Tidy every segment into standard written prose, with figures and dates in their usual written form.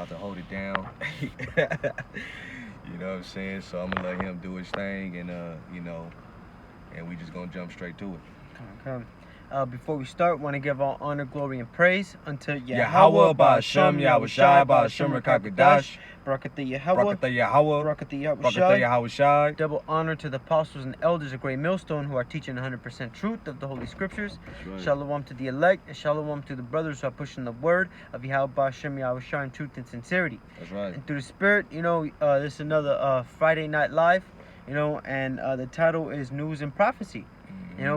about to hold it down. You know what I'm saying? So I'm gonna let him do his thing, and and we just gonna jump straight to it. Okay. Before we start, want to give all honor, glory, and praise unto Yahweh, Ba'Shem, Yahushai, Ba'Shem, Rakakadash, Barakatah Yahweh, Barakatah Yahweh, Barakatah Barakatah Yahushai. Yahushai. Double honor to the apostles and elders of Great Millstone who are teaching 100% truth of the Holy Scriptures. Right. Shalom to the elect, and shalom to the brothers who are pushing the word of Yahweh, Ba'Shem, Yahushai in truth and sincerity. That's right. And through the Spirit, this is another Friday Night Live, and the title is News and Prophecy.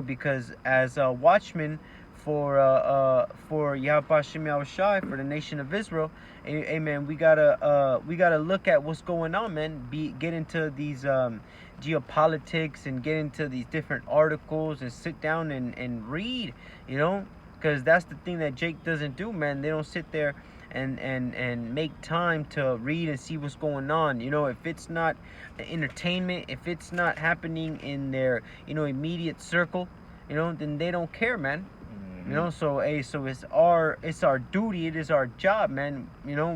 Because as watchmen for Yahweh Hashem Yahushai, for the nation of Israel, amen, we gotta look at what's going on, man. Get into these geopolitics and get into these different articles and sit down and read, because that's the thing that Jake doesn't do, man. They don't sit there and make time to read and see what's going on. If it's not entertainment, if it's not happening in their immediate circle, then they don't care, man. So it's our duty, it is our job, man.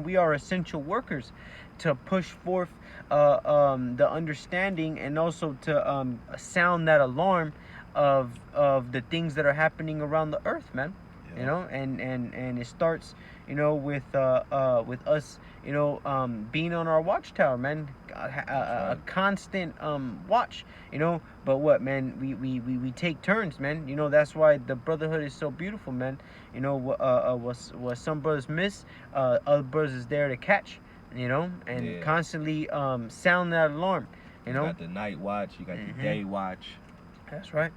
We are essential workers to push forth the understanding, and also to sound that alarm of the things that are happening around the earth, man. Yeah. And it starts with us being on our watchtower, man. A constant watch, but what, man, we take turns, man. That's why the brotherhood is so beautiful, man. What some brothers miss, other brothers is there to catch, and constantly sound that alarm. You got the night watch, you got the day watch. That's right.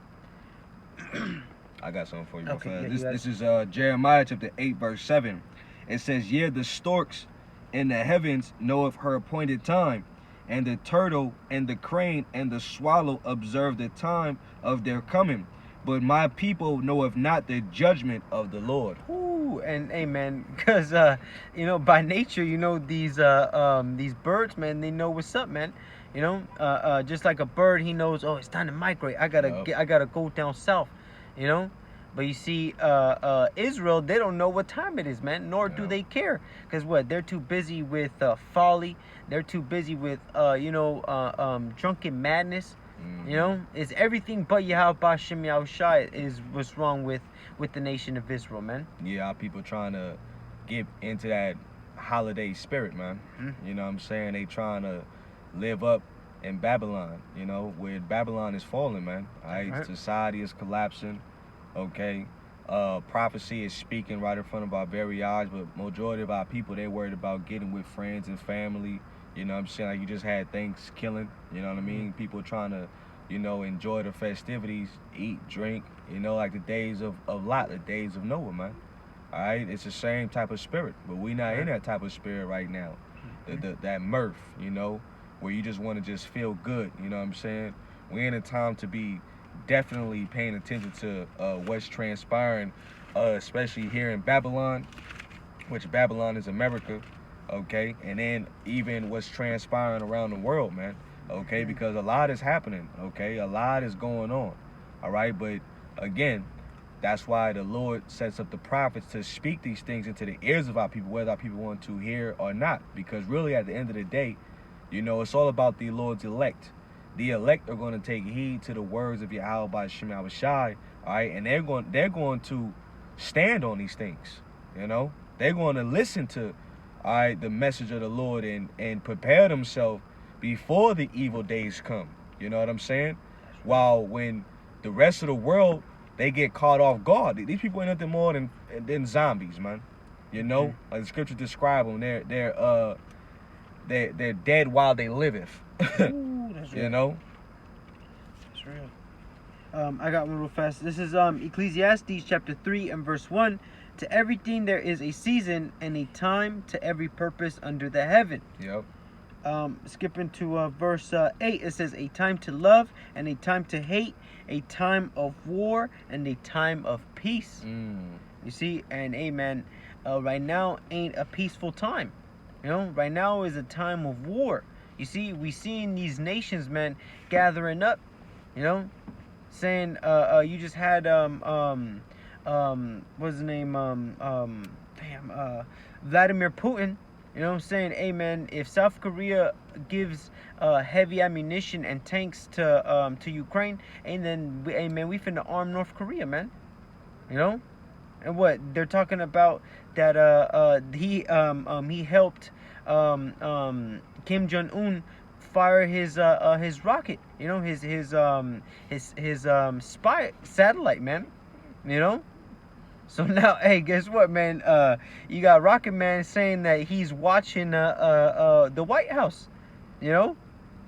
I got something for you. Okay, this is Jeremiah chapter 8 verse 7. It says, "Yeah, the storks in the heavens knoweth her appointed time, and the turtle and the crane and the swallow observe the time of their coming. But my people knoweth not the judgment of the Lord." Ooh, and amen. Because by nature, these birds, man, they know what's up, man. Just like a bird, he knows, oh, it's time to migrate. I gotta go down south. But you see, Israel, they don't know what time it is, man, nor do they care. Because they're too busy with folly. They're too busy with drunken madness. It's everything but Yahweh Ba'Shem Yahushai is what's wrong with the nation of Israel, man. Yeah, our people trying to get into that holiday spirit, man. You know what I'm saying? They trying to live up in Babylon, where Babylon is falling, man. All right? Society is collapsing, okay? Prophecy is speaking right in front of our very eyes, but majority of our people, they're worried about getting with friends and family. You know what I'm saying? Like, you just had Thanksgiving, you know what I mean? People trying to, enjoy the festivities, eat, drink, like the days of Lot, the days of Noah, man. All right? It's the same type of spirit, but we not in that type of spirit right now. That mirth, where you just want to just feel good, you know what I'm saying? We're in a time to be definitely paying attention to what's transpiring, especially here in Babylon, which Babylon is America, okay? And then even what's transpiring around the world, man, okay? Because a lot is happening, okay? A lot is going on, all right? But again, that's why the Lord sets up the prophets to speak these things into the ears of our people, whether our people want to hear or not. Because really, at the end of the day, it's all about the Lord's elect. The elect are going to take heed to the words of Yahweh Ba'Shem Yahushai, all right? And they're going to stand on these things, They're going to listen to, all right, the message of the Lord and prepare themselves before the evil days come. You know what I'm saying? While when the rest of the world, they get caught off guard. These people ain't nothing more than zombies, man. Like the scripture describe them. They're dead while they liveth. Ooh, that's real. That's real. I got one real fast. This is Ecclesiastes chapter 3 and verse 1. To everything there is a season and a time to every purpose under the heaven. Yep. Skipping to verse 8, it says, a time to love and a time to hate, a time of war and a time of peace. You see, and amen. Right now ain't a peaceful time. Right now is a time of war. You see, we seeing these nations, man, gathering up, saying, you just had, what's his name, Vladimir Putin, You know what I'm saying? Hey, man, if South Korea gives heavy ammunition and tanks to Ukraine, and then hey, man, we finna arm North Korea, man. You know? And what they're talking about that he helped Kim Jong Un fire his rocket. You know, his spy satellite, man. You know. So now, hey, guess what, man? You got Rocket Man saying that he's watching the White House. You know,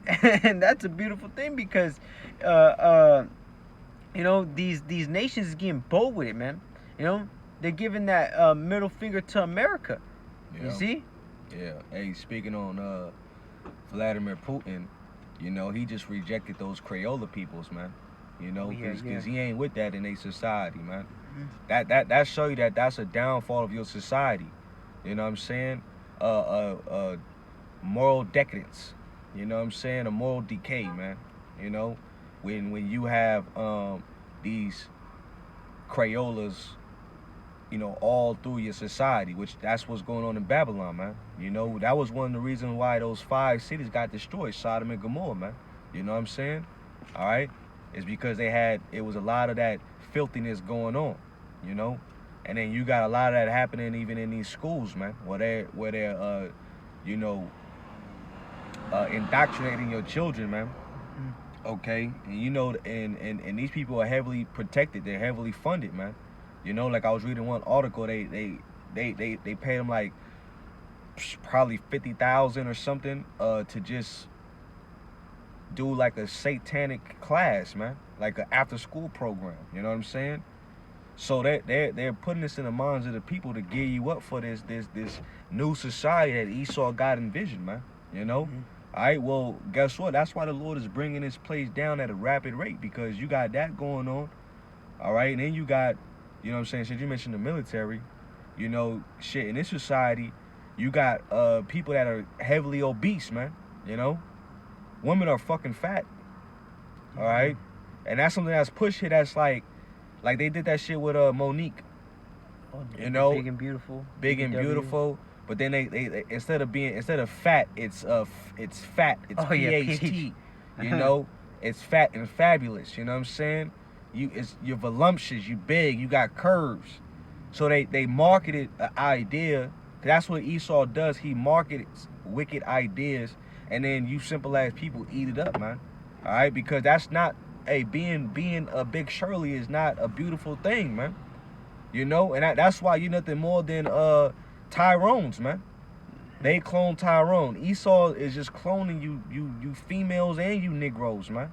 and that's a beautiful thing because you know, these nations is getting bold with it, man. You know, they're giving that middle finger to America. Yeah. You see? Yeah. Hey, speaking on Vladimir Putin, you know, he just rejected those Crayola peoples, man. You know, because he ain't with that in a society, man. Mm-hmm. That show you that that's a downfall of your society. You know what I'm saying? Moral decadence. You know what I'm saying? A moral decay, man. You know, when you have these Crayolas, you know, all through your society, which that's what's going on in Babylon, man. You know, that was one of the reasons why those 5 cities got destroyed, Sodom and Gomorrah, man. You know what I'm saying? All right? It's because it was a lot of that filthiness going on, you know? And then you got a lot of that happening even in these schools, man, where they're you know, indoctrinating your children, man. Okay? And you know, and these people are heavily protected. They're heavily funded, man. You know, like I was reading one article, they paid them like probably $50,000 or something to just do like a satanic class, man, like an after school program. You know what I'm saying? So they're putting this in the minds of the people to gear you up for this new society that Esau got envisioned, man. You know? Mm-hmm. All right, well, guess what? That's why the Lord is bringing this place down at a rapid rate, because you got that going on. All right, and then you got, you know what I'm saying, since you mentioned the military, you know, shit, in this society, you got people that are heavily obese, man. You know? Women are fucking fat. All right? And that's something that's pushed here that's like they did that shit with Monique. You know? Big and beautiful. Big and beautiful. But then they instead of fat, it's fat. It's PHT. You know? It's fat and fabulous. You know what I'm saying? You're voluptuous, you big, you got curves. So they marketed an idea. That's what Esau does. He markets wicked ideas, and then you simple ass people eat it up, man. All right, because that's not being a big Shirley is not a beautiful thing, man. You know, and that's why you're nothing more than Tyrones, man. They clone Tyrone. Esau is just cloning you females and you Negroes, man.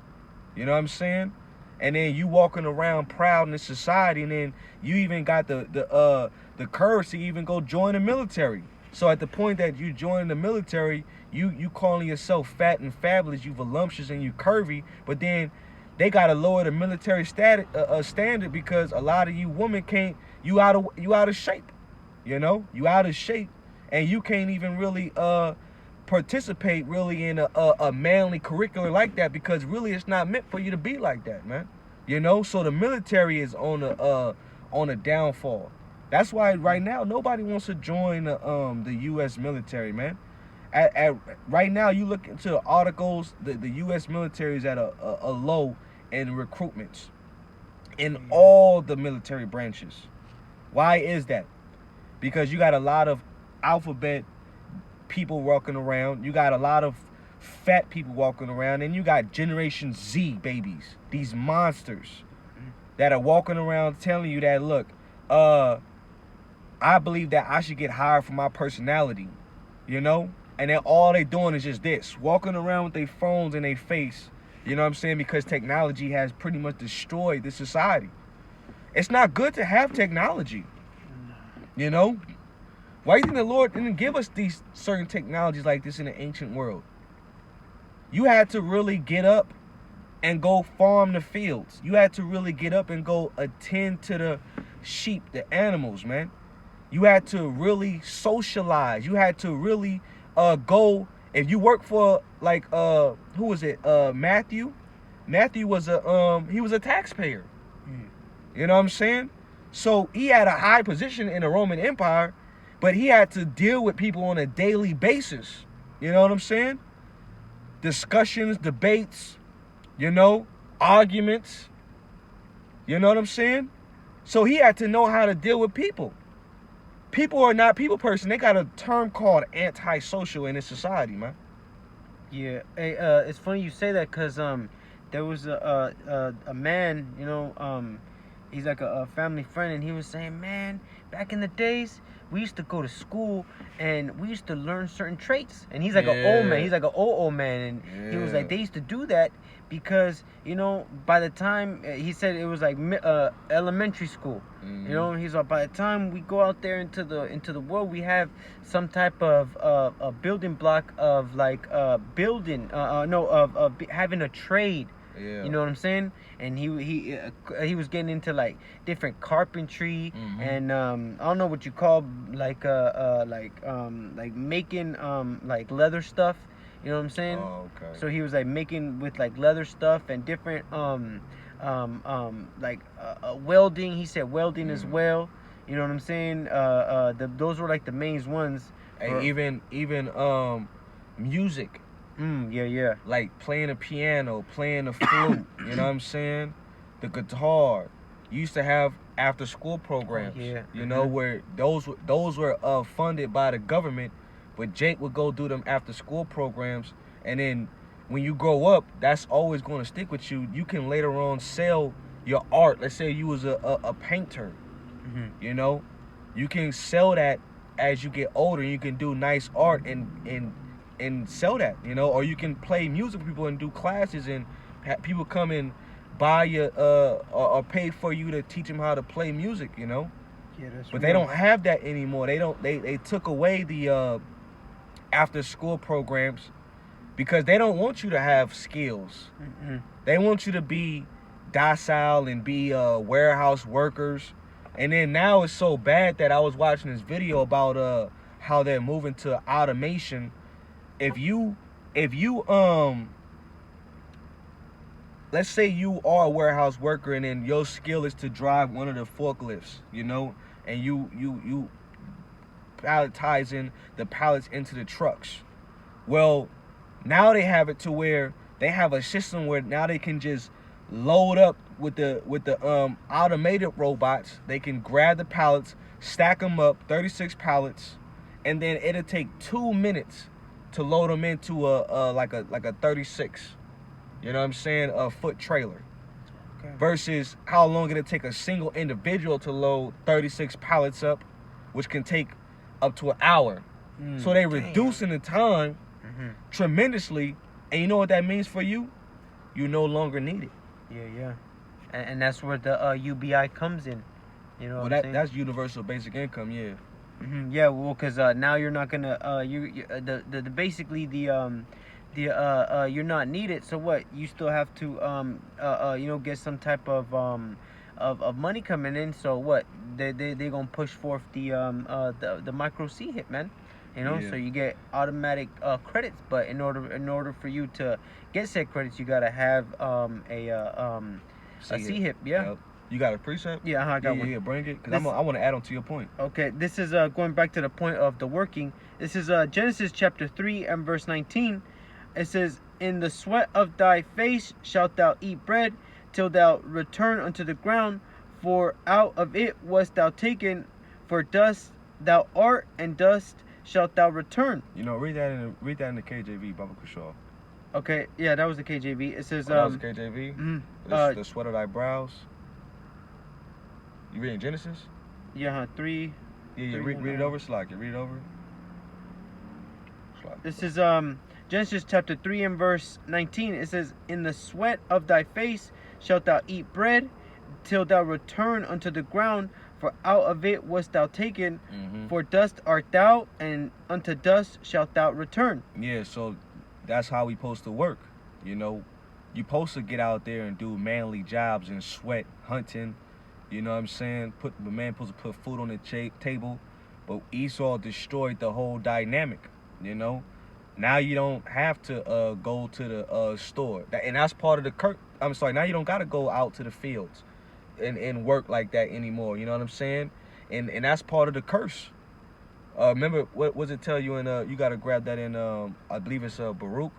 You know what I'm saying? And then you walking around proud in this society, and then you even got the courage to even go join the military. So at the point that you join the military, you calling yourself fat and fabulous, you voluptuous and you curvy, but then they gotta lower the military standard because a lot of you women can't. You out of shape, you know. You out of shape, and you can't even really participate really in a manly curricular like that, because really it's not meant for you to be like that, man. You know. So the military is on a downfall. That's why right now nobody wants to join the U.S. military, man. Right now, you look into the articles, the U.S. military is at a low in recruitments in all the military branches. Why is that? Because you got a lot of alphabet people walking around. You got a lot of fat people walking around. And you got Generation Z babies, these monsters that are walking around telling you that, look, I believe that I should get hired for my personality, you know? And then all they doing is just this, walking around with their phones in their face, you know what I'm saying? Because technology has pretty much destroyed this society. It's not good to have technology, you know? Why do you think the Lord didn't give us these certain technologies like this in the ancient world? You had to really get up and go farm the fields. You had to really get up and go attend to the sheep, the animals, man. You had to really socialize. You had to really go. If you work for like who was it? Matthew. Matthew was he was a taxpayer. You know what I'm saying? So he had a high position in the Roman Empire, But he had to deal with people on a daily basis. You know what I'm saying? Discussions, debates, arguments. You know what I'm saying? So he had to know how to deal with people. People are not people person. They got a term called antisocial in this society, man. Yeah, hey, it's funny you say that because there was a man, he's like a family friend, and he was saying, man, back in the days, we used to go to school and we used to learn certain traits. And he's like an old man. He's like an old man, and he was like, they used to do that because by the time he said it was like elementary school. He's like, by the time we go out there into the world, we have some type of a building block of like building having a trade. Yeah. You know what I'm saying? And he was getting into like different carpentry and I don't know what you call like making like leather stuff. You know what I'm saying? Oh, okay. So he was like making with like leather stuff and different welding. He said welding as well. You know what I'm saying? Those were like the main ones. And even music. Yeah. Like playing a piano, playing the flute, you know what I'm saying? The guitar. You used to have after school programs. Where those were funded by the government, but Jake would go do them after school programs, and then when you grow up, that's always going to stick with you. You can later on sell your art. Let's say you was a painter. You can sell that as you get older. You can do nice art and sell that, or you can play music for people and do classes and people come and buy you or pay for you to teach them how to play music, Yeah, that's but they don't have that anymore. They took away the after school programs because they don't want you to have skills. They want you to be docile and be warehouse workers. And then now it's so bad that I was watching this video about how they're moving to automation. If you let's say you are a warehouse worker and then your skill is to drive one of the forklifts, and you palletizing the pallets into the trucks. Well, now they have it to where they have a system where now they can just load up with the automated robots. They can grab the pallets, stack them up, 36 pallets, and then it'll take 2 minutes to load them into a 36, you know what I'm saying, a foot trailer. Okay. Versus how long it'll take a single individual to load 36 pallets up, which can take up to an hour. So they reducing the time tremendously, and you know what that means for you? You no longer need it. Yeah. And that's where the UBI comes in. Well, that's universal basic income, yeah. Yeah, well, because now you're not gonna basically you're not needed. So what? You still have to get some type of money coming in. So what? They gonna push forth the micro C hit, man. So you get automatic credits, but in order for you to get said credits, you gotta have a C hit. Yeah. Yep. You got a precept? Yeah, I got one. Yeah, bring it, because I want to add on to your point. Okay, this is going back to the point of the working. This is Genesis chapter 3 and verse 19. It says, in the sweat of thy face shalt thou eat bread, till thou return unto the ground, for out of it wast thou taken, for dust thou art, and dust shalt thou return. Read that in the KJV, Baba Kushal. Okay, yeah, that was the KJV. It says, that was the KJV? The sweat of thy brows. You reading Genesis? Yeah, 3. Yeah, read it over, Slack. Read it over. Slack. This is Genesis chapter 3 and verse 19. It says, in the sweat of thy face shalt thou eat bread, till thou return unto the ground, for out of it wast thou taken, for dust art thou, and unto dust shalt thou return. Yeah, so that's how we supposed to work. You supposed to get out there and do manly jobs and sweat, hunting. You know what I'm saying? The man supposed to put food on the table, but Esau destroyed the whole dynamic. Now you don't have to go to the store, and that's part of the curse. I'm sorry. Now you don't gotta go out to the fields and work like that anymore. You know what I'm saying? And that's part of the curse. Remember what was it tell you in you gotta grab that in I believe it's Baruch,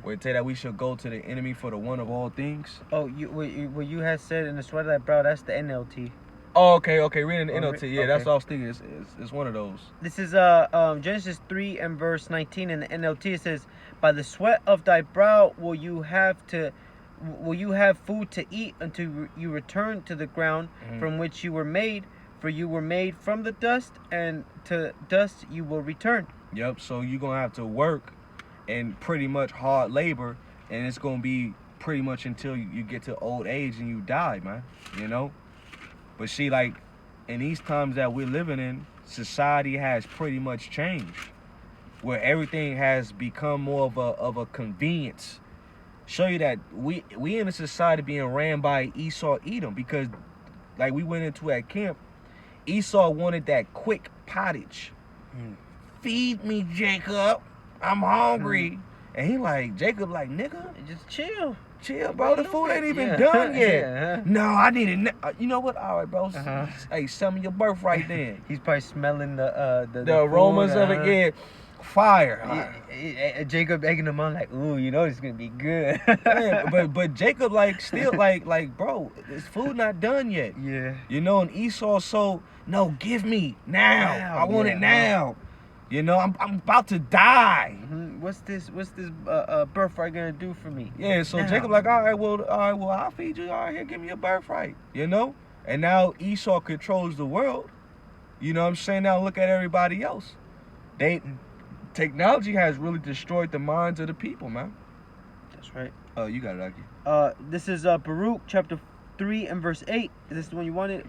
where it tell that we should go to the enemy for the one of all things. Oh, what you had said in the sweater that bro, that's the NLT. Oh, okay, reading the NLT. Yeah, okay. that's what I was thinking. It's one of those. This is Genesis 3 and verse 19 in the NLT. It says, "By the sweat of thy brow will you have food to eat until you return to the ground from which you were made, for you were made from the dust, and to dust you will return." Yep. So you're gonna have to work and pretty much hard labor, and it's gonna be pretty much until you get to old age and you die, man. You know. But see, like, in these times that we're living in, society has pretty much changed, where everything has become more of a convenience. Show you that we in a society being ran by Esau Edom, because, like, we went into at camp, Esau wanted that quick pottage. Feed me, Jacob. I'm hungry. And he like, Jacob like, nigga, just chill. Chill, bro. The food ain't even done yet. No, I need it. You know what? All right, bro. Hey, send me your birthright then. He's probably smelling the aromas food, of it. Yeah, fire. Jacob egging him on like, ooh, you know it's gonna be good. Yeah, but Jacob like still like, bro, this food not done yet. Yeah. You know, and Esau no, give me now. I want it now. You know, I'm about to die. What's this birthright gonna do for me? Yeah, so now. Jacob like, all right, well, I'll feed you. All right, here, give me a birthright. You know? And now Esau controls the world. You know what I'm saying? Now look at everybody else. Technology has really destroyed the minds of the people, man. That's right. Oh, you got it, Aki. This is Baruch chapter 3 and verse 8. Is this the one you wanted?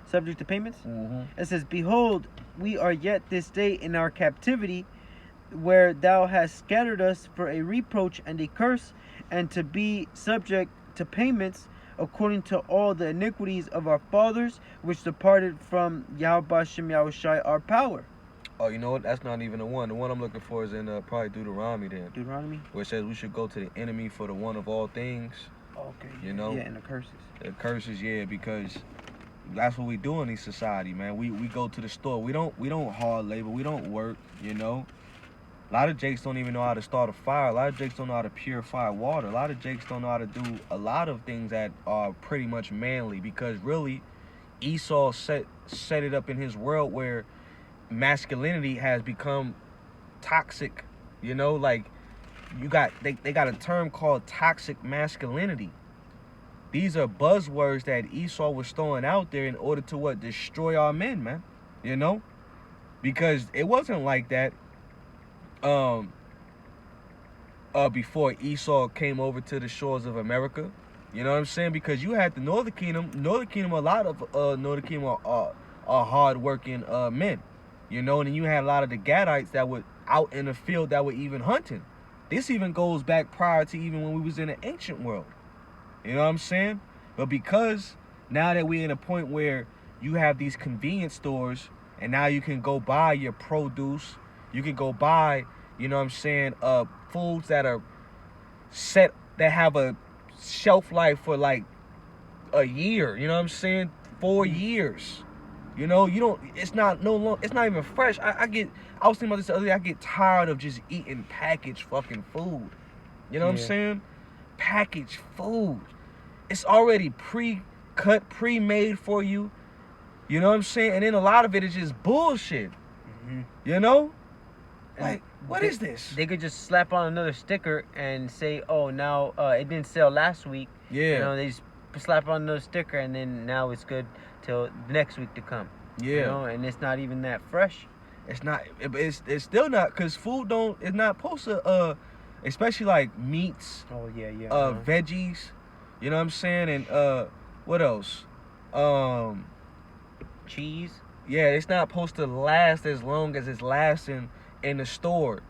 Subject to payments. It says, "Behold, we are yet this day in our captivity, where thou hast scattered us for a reproach and a curse, and to be subject to payments, according to all the iniquities of our fathers, which departed from Yahweh Shem Yahushai our power." Oh, you know what? That's not even the one. The one I'm looking for is in probably Deuteronomy then. Deuteronomy? Where it says we should go to the enemy for the one of all things. Okay. You know? Yeah, and the curses. The curses, yeah, because that's what we do in this society, man. We go to the store. We don't hard labor. We don't work, you know. A lot of jakes don't even know how to start a fire. A lot of jakes don't know how to purify water. A lot of jakes don't know how to do a lot of things that are pretty much manly, because really Esau set it up in his world where masculinity has become toxic. You know, like they got a term called toxic masculinity. These are buzzwords that Esau was throwing out there in order to destroy our men, man. You know? Because it wasn't like that before Esau came over to the shores of America. You know what I'm saying? Because you had the Northern Kingdom. A lot of Northern Kingdom are hard-working men. You know, and then you had a lot of the Gadites that were out in the field that were even hunting. This even goes back prior to even when we was in the ancient world. You know what I'm saying? But because now that we're in a point where you have these convenience stores, and now you can go buy your produce, you can go buy, you know what I'm saying, foods that are set, that have a shelf life for like a year, you know what I'm saying, 4 years. You know, it's not even fresh. I was thinking about this the other day. I get tired of just eating packaged fucking food. You know what I'm saying? Packaged food. It's already pre-cut, pre-made for you. You know what I'm saying? And then a lot of it is just bullshit. You know? Like, what is this? They could just slap on another sticker and say, oh, now it didn't sell last week. Yeah. You know, they just slap on another sticker, and then now it's good till next week to come. Yeah. You know, and it's not even that fresh. It's not. It's still not, because food it's not supposed to, especially like meats. Oh, yeah. Veggies. You know what I'm saying? And what else? Cheese. Yeah, it's not supposed to last as long as it's lasting in the store,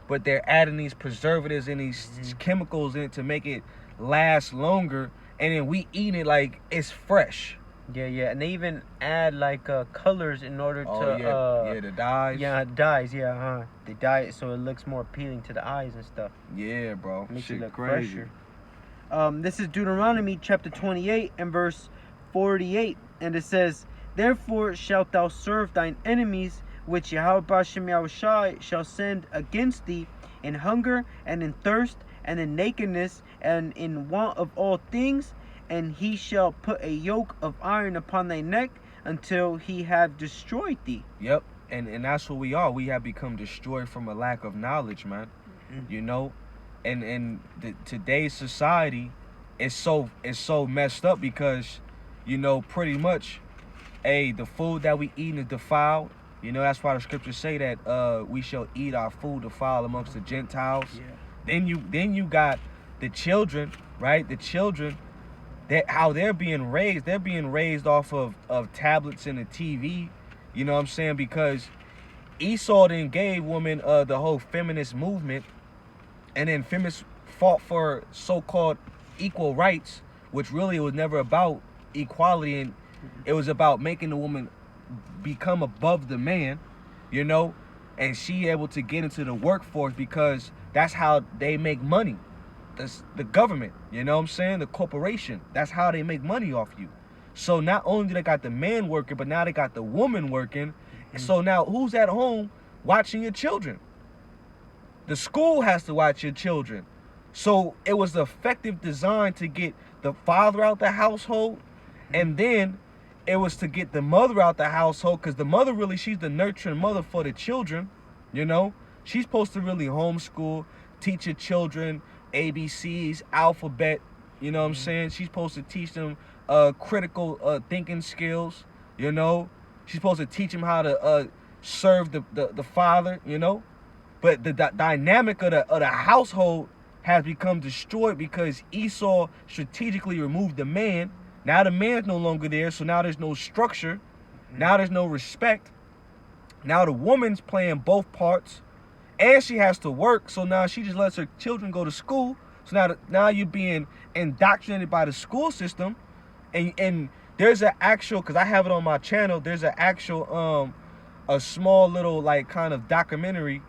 but they're adding these preservatives and these chemicals in it to make it last longer, and then we eat it like it's fresh. Yeah, and they even add like colors in order to the dyes. Yeah, dyes. They dye it so it looks more appealing to the eyes and stuff. Yeah, bro. Makes shit it look crazy. Fresher. This is Deuteronomy chapter 28 and verse 48, and it says, "Therefore shalt thou serve thine enemies which Yahweh Bashem Yahushai shall send against thee in hunger and in thirst and in nakedness and in want of all things, and he shall put a yoke of iron upon thy neck until he have destroyed thee. Yep, and that's what we are. We have become destroyed from a lack of knowledge, man. You know, and today's society is so messed up because, you know, pretty much, the food that we eat is defiled. You know, that's why the scriptures say that we shall eat our food defiled amongst the Gentiles. Yeah. Then you got the children, right? The children, that how they're being raised off of tablets and the TV. You know what I'm saying? Because Esau then gave women the whole feminist movement, and then feminists fought for so-called equal rights, which really was never about equality, and it was about making the woman become above the man, you know, and she able to get into the workforce because that's how they make money. The government, you know what I'm saying? The corporation, that's how they make money off you. So not only do they got the man working, but now they got the woman working. So now who's at home watching your children? The school has to watch your children. So it was the effective design to get the father out the household, and then it was to get the mother out the household, because the mother really, she's the nurturing mother for the children, you know? She's supposed to really homeschool, teach your children ABCs, alphabet, you know what I'm saying? She's supposed to teach them critical thinking skills, you know? She's supposed to teach them how to serve the father, you know? But the dynamic of the household has become destroyed because Esau strategically removed the man. Now the man's no longer there, so now there's no structure. Now there's no respect. Now the woman's playing both parts, and she has to work, so now she just lets her children go to school. So now you're being indoctrinated by the school system, and there's an actual, because I have it on my channel, there's an actual a small little like kind of documentary,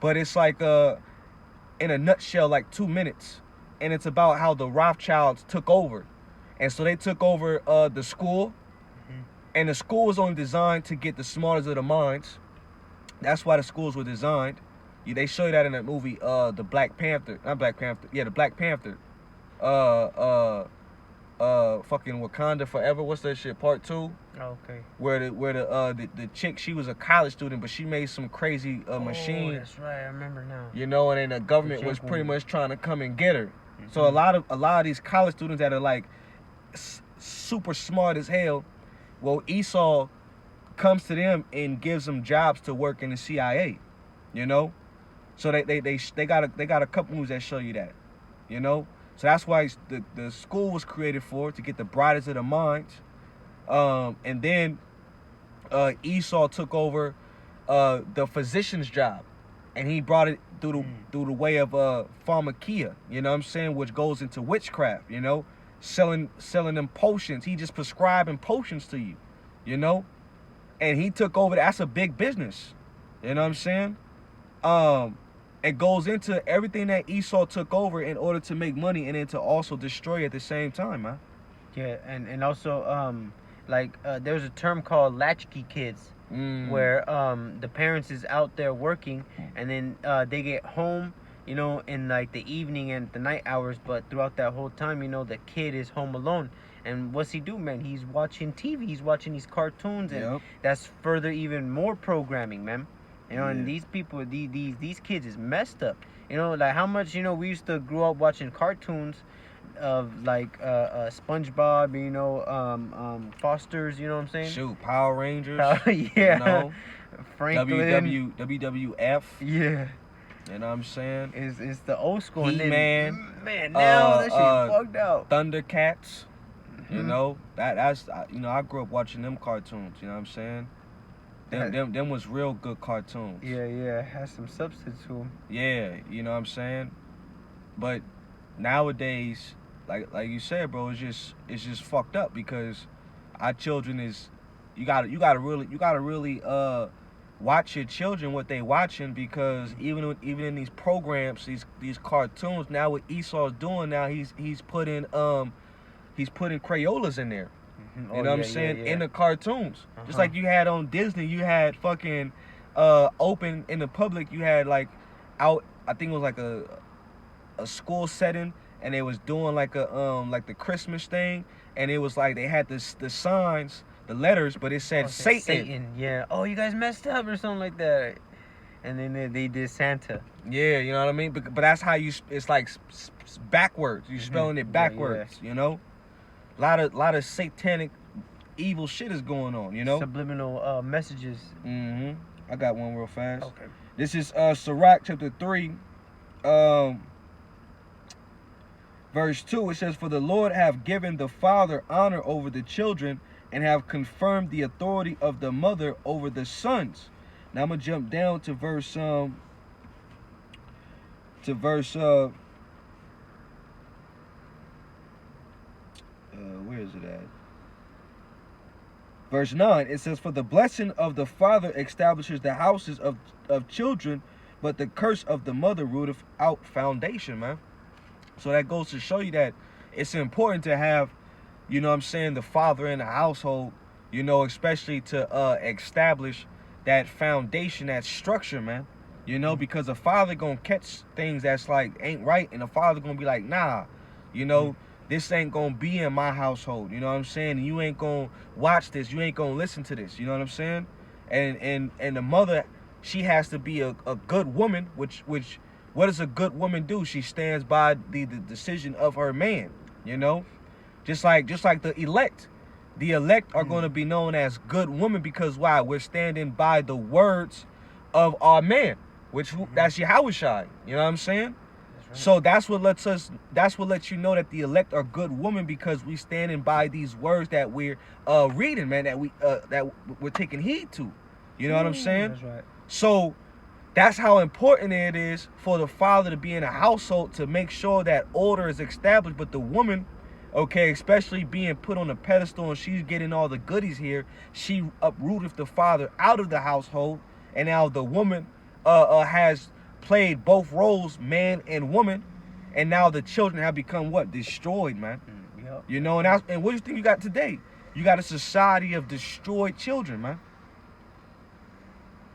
but it's like in a nutshell, like 2 minutes, and it's about how the Rothschilds took over. And so they took over the school, and the school was only designed to get the smartest of the minds. That's why the schools were designed. They show you that in that movie, the Black Panther. Not Black Panther. Yeah, the Black Panther. Fucking Wakanda Forever. What's that shit? Part 2. Okay. Where the chick, she was a college student, but she made some crazy machine. Oh, that's right. I remember now. You know, and then the government was pretty much trying to come and get her. So a lot of these college students that are like super smart as hell, well, Esau comes to them and gives them jobs to work in the CIA, you know. So they got a couple movies that show you that, you know. So that's why the school was created for, to get the brightest of the minds. And then Esau took over the physician's job, and he brought it through the way of pharmakia, you know what I'm saying, which goes into witchcraft, you know. Selling them potions. He just prescribing potions to you, you know? And he took over. That's a big business. You know what I'm saying? It goes into everything that Esau took over in order to make money and then to also destroy at the same time, man. Yeah, and also there's a term called latchkey kids, where the parents is out there working, and then they get home, you know, in like the evening and the night hours, but throughout that whole time, you know, the kid is home alone. And what's he do, man? He's watching TV, he's watching these cartoons, and that's further even more programming, man. You know, and these people, these kids is messed up. You know, like how much, you know, we used to grow up watching cartoons of like SpongeBob, you know, Foster's, you know what I'm saying? Shoot, Power Rangers. Yeah. You know, Franklin. WWF. Yeah. You know what I'm saying? It's the old school. He-Man. Man, now that shit fucked out. Thundercats. You know, that's you know, I grew up watching them cartoons. You know what I'm saying? Them was real good cartoons. Yeah, has some substance to them. Yeah, you know what I'm saying? But nowadays, like you said, bro, it's just fucked up because our children is you gotta really watch your children what they watching, because even in these programs, these cartoons, now what Esau's doing now, he's putting Crayolas in there. You know what I'm saying? In the cartoons. Just like you had on Disney, you had fucking open in the public. You had like out, I think it was like a school setting, and they was doing like like the Christmas thing, and it was like they had the signs, the letters, but it said Satan. Satan, yeah. Oh, you guys messed up or something like that. And then they did Santa. Yeah, you know what I mean. But that's how it's like backwards. You spelling it backwards. Yeah. You know, lot of satanic, evil shit is going on. You know, subliminal messages. I got one real fast. Okay. This is Sirach chapter 3, verse 2. It says, "For the Lord have given the father honor over the children, and have confirmed the authority of the mother over the sons." Now I'm gonna jump down to verse where is it at? Verse 9. It says, "For the blessing of the father establishes the houses of children, but the curse of the mother rooteth out foundation," man. So that goes to show you that it's important to have, you know what I'm saying, the father in the household, you know, especially to establish that foundation, that structure, man. You know, because a father gonna catch things that's like ain't right, and a father gonna be like, nah, you know, this ain't gonna be in my household. You know what I'm saying? And you ain't gonna watch this. You ain't gonna listen to this. You know what I'm saying? And the mother, she has to be a good woman. Which what does a good woman do? She stands by the decision of her man. You know, just like the elect. The elect are going to be known as good women because why? We're standing by the words of our man, which that's Yahushua. You know what I'm saying? That's right. So that's what lets you know that the elect are good women, because we standing by these words that we're reading, man, that we're taking heed to. You know what I'm saying? That's right. So that's how important it is for the father to be in a household to make sure that order is established, but the woman, okay, especially being put on a pedestal and she's getting all the goodies here, she uprooted the father out of the household, and now the woman has played both roles, man and woman, and now the children have become what? Destroyed, man. Yep. You know, and what do you think you got today? You got a society of destroyed children, man.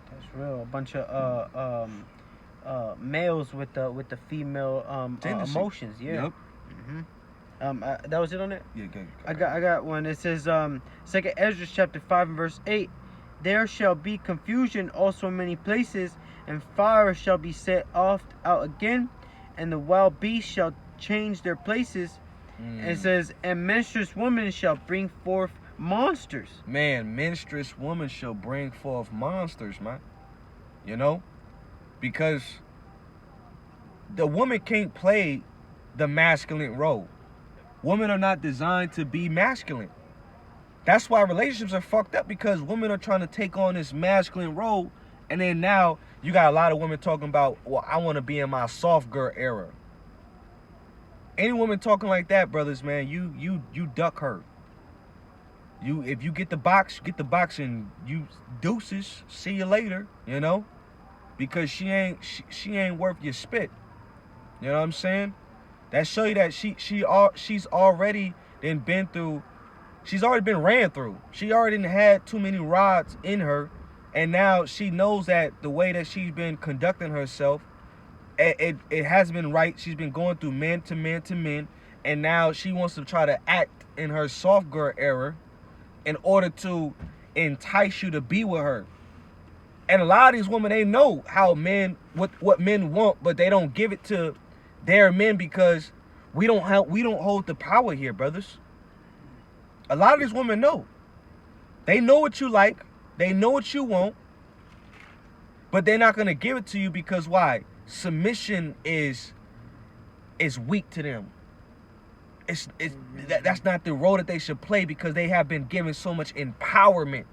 That's real. A bunch of males with the female emotions. Yeah. Yep. That was it on it? Yeah, good. I got one. It says, 2nd Ezra chapter 5 and verse 8. "There shall be confusion also in many places, and fire shall be set off out again, and the wild beasts shall change their places." And it says, "And menstruous women shall bring forth monsters." Man, menstruous women shall bring forth monsters, man. You know? Because the woman can't play the masculine role. Women are not designed to be masculine. That's why relationships are fucked up, because women are trying to take on this masculine role, and then now you got a lot of women talking about, well, I want to be in my soft girl era. Any woman talking like that, brothers, man, you duck her. If you get the box, and you deuces, see you later, you know? Because she ain't worth your spit. You know what I'm saying? That show you that she's already been through. She's already been ran through. She already had too many rods in her, and now she knows that the way that she's been conducting herself, it has been right. She's been going through men to men to men, and now she wants to try to act in her soft girl era in order to entice you to be with her. And a lot of these women, they know how what men want, but they don't give it to their men because we don't hold the power here, brothers. A lot of these women know. They know what you like. They know what you want. But they're not going to give it to you because why? Submission is weak to them. That's not the role that they should play, because they have been given so much empowerment.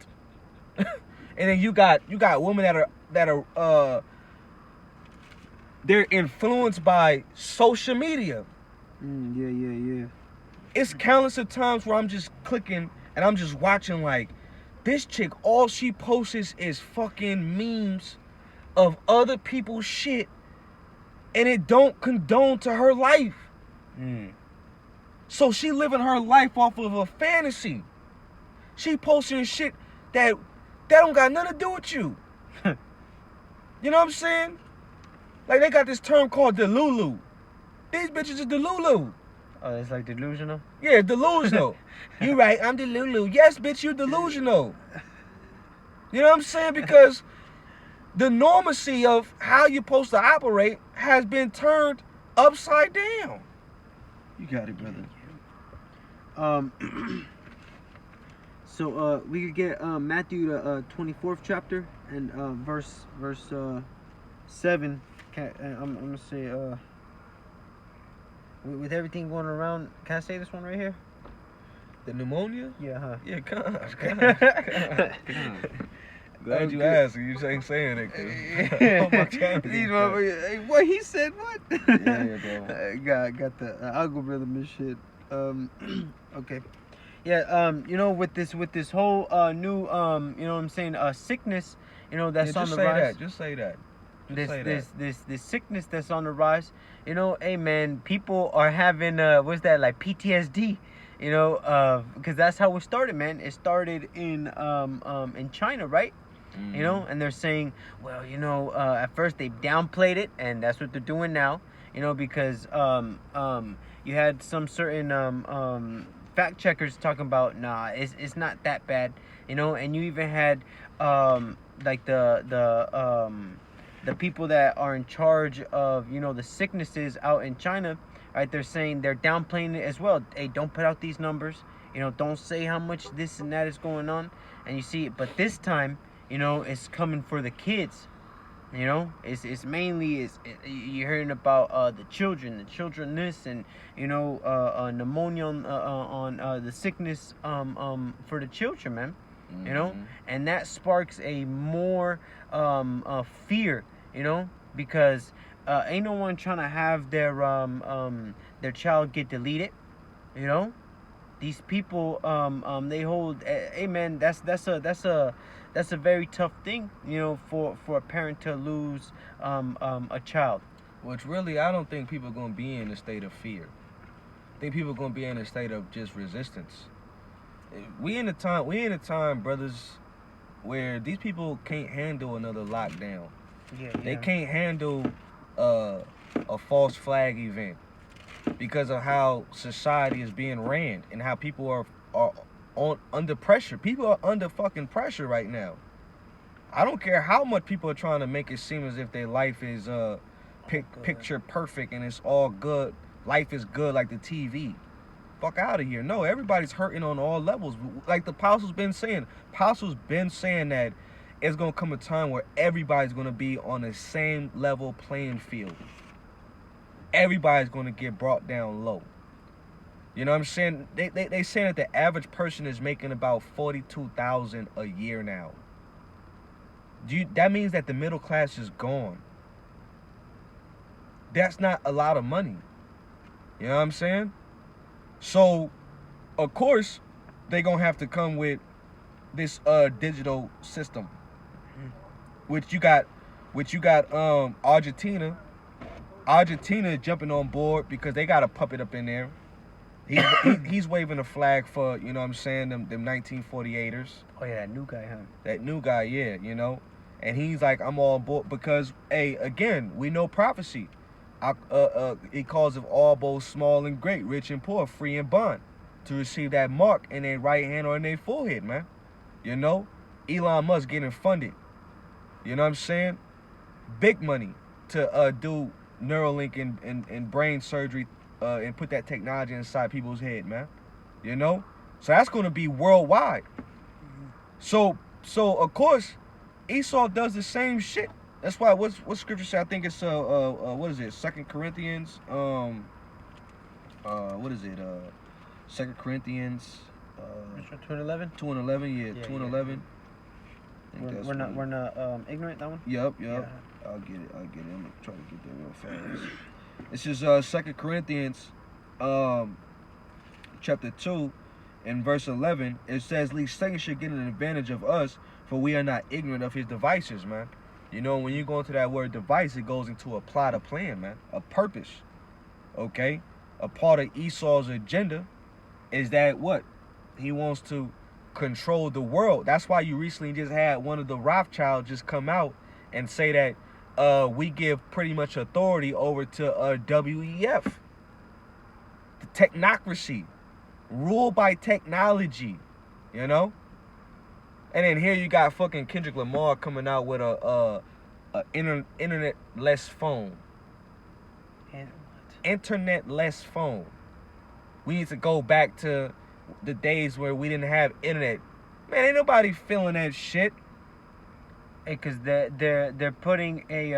And then you got women that are they're influenced by social media. Yeah. It's countless of times where I'm just clicking and I'm just watching, like, this chick, all she posts is fucking memes of other people's shit, and it don't condone to her life. So she living her life off of a fantasy. She posting shit that don't got nothing to do with you. You know what I'm saying? Like, they got this term called delulu. These bitches are delulu. Oh, it's like delusional? Yeah, delusional. You right, I'm delulu. Yes, bitch, you delusional. You know what I'm saying? Because the normacy of how you're supposed to operate has been turned upside down. You got it, brother. So we could get Matthew the 24th chapter and verse 7. I'm gonna say with everything going around, can I say this one right here? The pneumonia? Yeah, huh? Yeah, gosh. Glad you asked. You ain't saying it. These motherfuckers. What he said? What? Yeah, bro. got the algorithm and shit. Okay. Yeah. You know, with this whole new you know what I'm saying, sickness, you know, that's on the rise. Just say that. This sickness that's on the rise. You know, hey man, people are having what's that, like PTSD? You know, because that's how it started, man. It started in China, right? Mm-hmm. You know, and they're saying, well, you know, at first they downplayed it, and that's what they're doing now. You know, because you had some certain fact checkers talking about, nah, it's not that bad. You know, and you even had like the people that are in charge of, you know, the sicknesses out in China, right? They're saying they're downplaying it as well. Hey, don't put out these numbers. You know, don't say how much this and that is going on. And you see, but this time, you know, it's coming for the kids. You know, it's mainly you're hearing about the children this, and you know, pneumonia on the sickness for the children, man. Mm-hmm. You know, and that sparks a more fear. You know, because ain't no one trying to have their child get deleted. You know, these people they hold. Hey man, that's a very tough thing. You know, for a parent to lose a child. Which really, I don't think people are gonna be in a state of fear. I think people are gonna be in a state of just resistance. We in a time, brothers, where these people can't handle another lockdown. They can't handle a false flag event because of how society is being ran and how people are under pressure. People are under fucking pressure right now. I don't care how much people are trying to make it seem as if their life is picture perfect and it's all good. Life is good like the TV. Fuck out of here. No, everybody's hurting on all levels. Like the apostle's been saying. Apostle's been saying that it's going to come a time where everybody's going to be on the same level playing field. Everybody's going to get brought down low. You know what I'm saying? They saying that the average person is making about $42,000 a year now. That means that the middle class is gone. That's not a lot of money. You know what I'm saying? So, of course, they're going to have to come with this digital system. Which you got Argentina. Argentina is jumping on board because they got a puppet up in there. He's waving a flag for, you know what I'm saying, them 1948ers. Oh yeah, that new guy, huh? That new guy, yeah, you know. And he's like, I'm all on board because, hey, again, we know prophecy. It calls of all both small and great, rich and poor, free and bond, to receive that mark in their right hand or in their forehead, man. You know, Elon Musk getting funded. You know what I'm saying? Big money to do Neuralink and brain surgery and put that technology inside people's head, man. You know? So that's going to be worldwide. So of course, Esau does the same shit. That's why what scripture say? I think it's what is it? 2 Corinthians what is it? 2 Corinthians 2:11? 2:11, yeah, 2:11. We're not ignorant, that one? Yep. Yeah. I'll get it. I'm gonna try to get that real fast. This is 2 Corinthians chapter 2 and verse 11. It says, "Lest Satan should get an advantage of us, for we are not ignorant of his devices," man. You know, when you go into that word device, it goes into a plot, a plan, man, a purpose. Okay? A part of Esau's agenda is that what? He wants to control the world. That's why you recently just had one of the Rothschilds just come out and say that we give pretty much authority over to WEF, the technocracy, ruled by technology, you know. And then here you got fucking Kendrick Lamar coming out with a internet-less phone. Internet-less phone. We need to go back to the days where we didn't have internet. Man, ain't nobody feeling that shit. Hey, cause they're putting a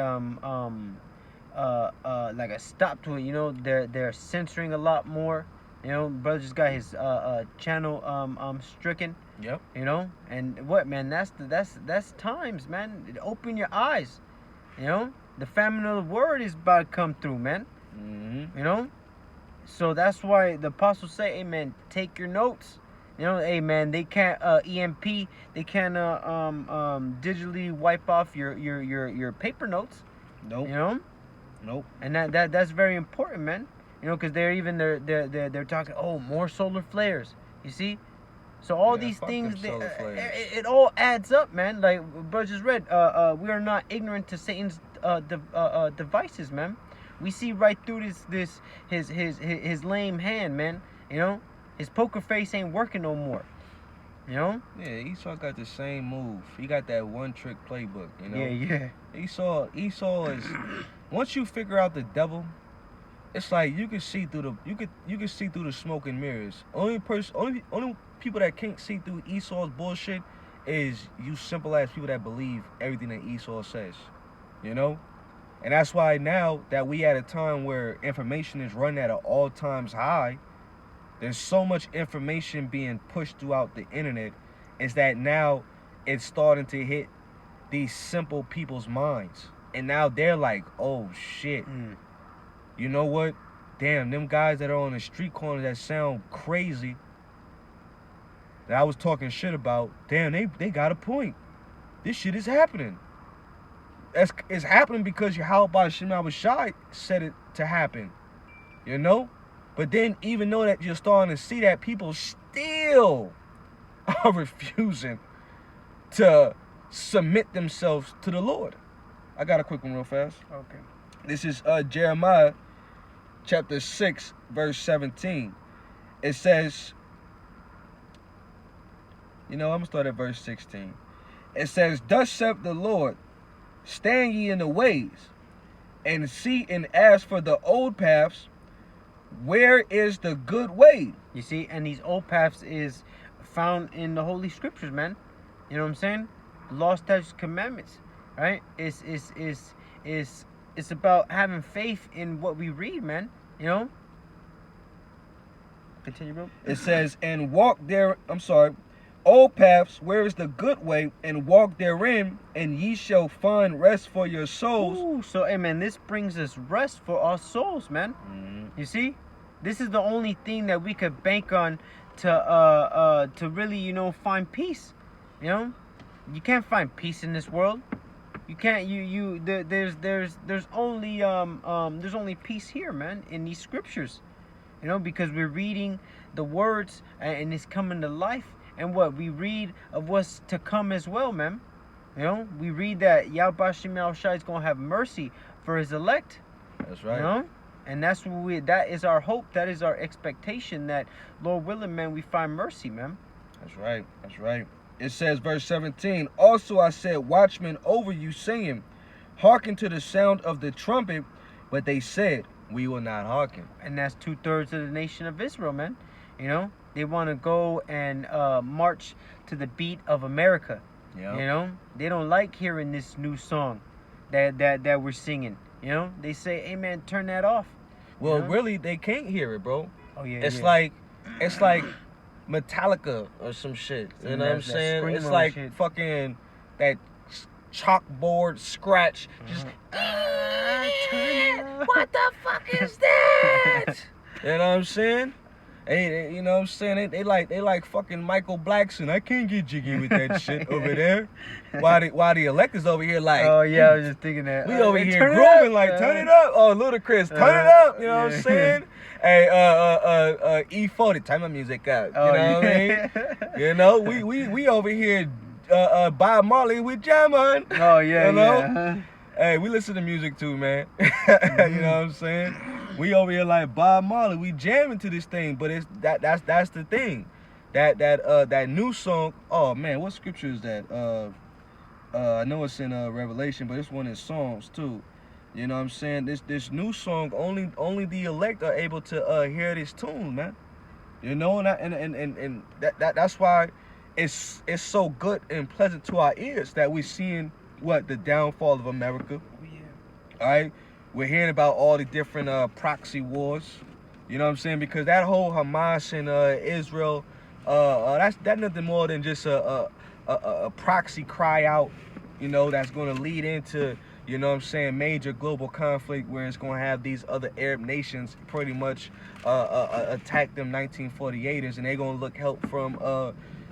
like a stop to it. You know, they're censoring a lot more. You know, brother just got his channel stricken. Yep. You know, and what, man? That's times, man. Open your eyes. You know, the famine of the word is about to come through, man. Mm-hmm. You know, so that's why the apostles say, "Hey, man, take your notes." You know, hey, man, they can't EMP, they can't digitally wipe off your paper notes. Nope. You know. Nope. And that's very important, man. You know, because they're talking, oh, more solar flares. You see. So all these things, it all adds up, man. Like bro just read, we are not ignorant to Satan's devices, man. We see right through his lame hand, man. You know, his poker face ain't working no more. You know? Yeah, Esau got the same move. He got that one-trick playbook. You know? Yeah. Esau is once you figure out the devil, it's like you can see through the smoke and mirrors. Only people that can't see through Esau's bullshit is you simple ass people that believe everything that Esau says. You know? And that's why now that we at a time where information is running at an all times high, there's so much information being pushed throughout the internet, is that now it's starting to hit these simple people's minds. And now they're like, oh shit. You know what? Damn, them guys that are on the street corners that sound crazy, that I was talking shit about, damn, they got a point. This shit is happening. It's happening because Yahweh Shema Shai said it to happen. You know? But then even though that you're starting to see that, people still are refusing to submit themselves to the Lord. I got a quick one real fast. Okay. This is Jeremiah chapter 6, verse 17. It says, I'm going to start at verse 16. It says, thus saith the Lord, stand ye in the ways, and see and ask for the old paths, where is the good way? You see, and these old paths is found in the Holy Scriptures, man. You know what I'm saying? The law, statutes, commandments, right? It's about having faith in what we read, man. You know? Continue, bro. It says, and walk there, old paths, where is the good way, and walk therein, and ye shall find rest for your souls. Ooh, so, hey, man, this brings us rest for our souls, man. Mm-hmm. You see? This is the only thing that we could bank on to really, find peace. You know? You can't find peace in this world. You can't. There's only peace here, man, in these scriptures. You know, because we're reading the words and it's coming to life. And what we read of what's to come as well, man. You know, we read that Yahweh Shema Shai is gonna have mercy for his elect. That's right. You know, and that's what that is our hope. That is our expectation. That Lord willing, man, we find mercy, man. That's right. That's right. It says, verse 17, also I said, watchmen over you, saying, hearken to the sound of the trumpet. But they said, we will not hearken. And that's 2/3 of the nation of Israel, man. You know, they want to go and march to the beat of America. Yep. You know, they don't like hearing this new song that we're singing. You know, they say, hey, man, turn that off. Well, you know? really, they can't hear it, bro. Oh, yeah. It's like Metallica or some shit. You know what I'm saying? It's like shit. Fucking that chalkboard scratch. Just, what the fuck is that? You know what I'm saying? Hey, you know what I'm saying? They like fucking Michael Blackson. I can't get jiggy with that shit over there. While the electors over here like, oh yeah, I was just thinking that. We over here grooving like, turn it up. Oh, Ludacris, turn it up. You know what I'm saying? Hey, E40, turn my music up. You know what I mean? You know, we over here Bob Marley with Jamon. Oh yeah, you know? yeah. Hey, we listen to music too, man. You know what I'm saying? We over here like Bob Marley. We jamming to this thing, but it's that's the thing. That new song. Oh man, what scripture is that? I know it's in Revelation, but this one is Psalms too. You know what I'm saying? This new song, only the elect are able to hear this tune, man. You know, and that's why it's so good and pleasant to our ears that we're seeing what the downfall of America. Oh yeah. All right, we're hearing about all the different proxy wars. You know what I'm saying? Because that whole Hamas and Israel, that's nothing more than just a proxy cry out. You know, that's going to lead into, you know what I'm saying, major global conflict where it's going to have these other Arab nations pretty much attack them 1948ers, and they're going to look help from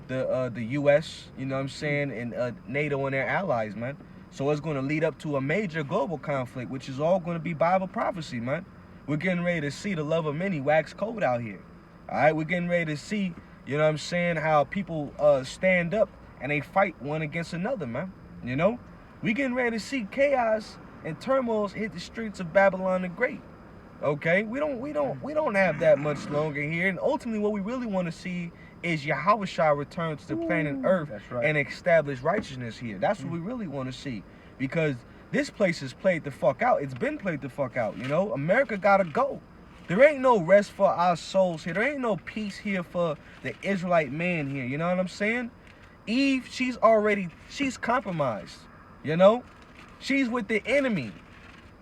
the U.S., you know what I'm saying, and NATO and their allies, man. So it's going to lead up to a major global conflict, which is all going to be Bible prophecy, man. We're getting ready to see the love of many wax cold out here. All right, we're getting ready to see, you know what I'm saying, how people stand up and they fight one against another, man. You know, we getting ready to see chaos and turmoil hit the streets of Babylon the Great. Okay, we don't have that much longer here, and ultimately, what we really want to see is Yahushua return to the planet Earth and establish righteousness here. That's what we really want to see, because this place is played the fuck out. It's been played the fuck out. You know, America gotta go. There ain't no rest for our souls here. There ain't no peace here for the Israelite man here. You know what I'm saying? Eve, she's compromised, you know? She's with the enemy.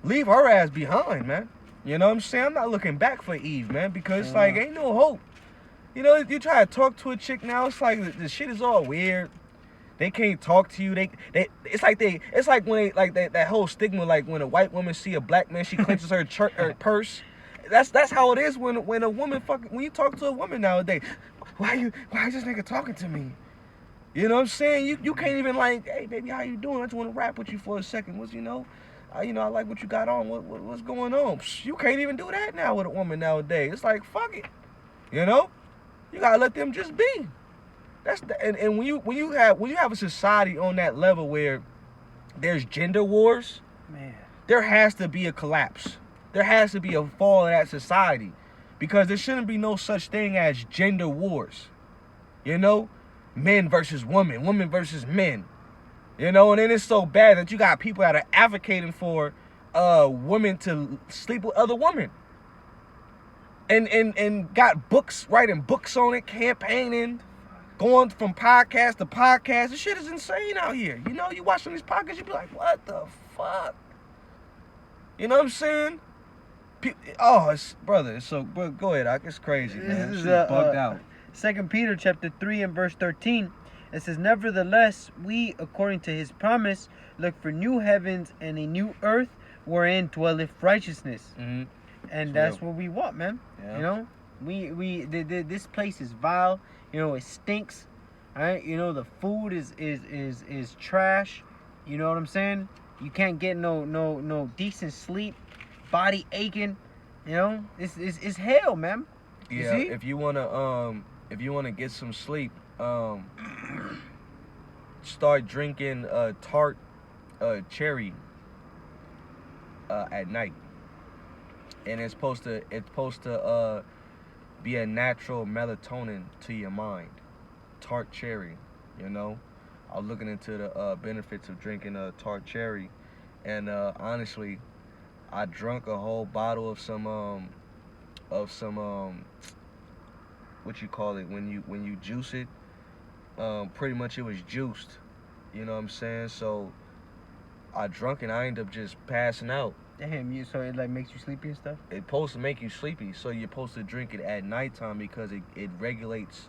Leave her ass behind, man. You know what I'm saying? I'm not looking back for Eve, man, because it's like, ain't no hope. You know, you try to talk to a chick now, it's like the shit is all weird. They can't talk to you. It's like when they, like that whole stigma, like when a white woman see a black man, she clenches her purse. That's how it is when a woman when you talk to a woman nowadays. Why is this nigga talking to me? You know what I'm saying? You can't even like, hey baby, how you doing? I just want to rap with you for a second. I like what you got on. What's going on? Psh, you can't even do that now with a woman nowadays. It's like, fuck it. You know? You gotta let them just be. And when you have a society on that level where there's gender wars, man, there has to be a collapse. There has to be a fall of that society, because there shouldn't be no such thing as gender wars. You know? Men versus women, women versus men. You know, and then it's so bad that you got people that are advocating for women to sleep with other women. And got books, writing books on it, campaigning, going from podcast to podcast. This shit is insane out here. You know, you watching these podcasts, you be like, what the fuck? You know what I'm saying? Brother, go ahead, it's crazy, man. This is bugged out. 2 Peter chapter 3 and verse 13, it says, nevertheless, we, according to his promise, look for new heavens and a new earth wherein dwelleth righteousness. Mm-hmm. And that's what we want, man. Yeah. You know, this place is vile. You know, it stinks. All right. You know, the food is trash. You know what I'm saying? You can't get no decent sleep. Body aching. You know, it's hell, man. Yeah. If you wanna get some sleep, start drinking tart cherry at night. And it's supposed to be a natural melatonin to your mind. Tart cherry, you know. I was looking into the benefits of drinking tart cherry, and honestly, I drank a whole bottle of some what you call it when you juice it. Pretty much it was juiced. You know what I'm saying? So I drunk and I ended up just passing out. Damn, so it like makes you sleepy and stuff? It's supposed to make you sleepy, so you're supposed to drink it at nighttime because it regulates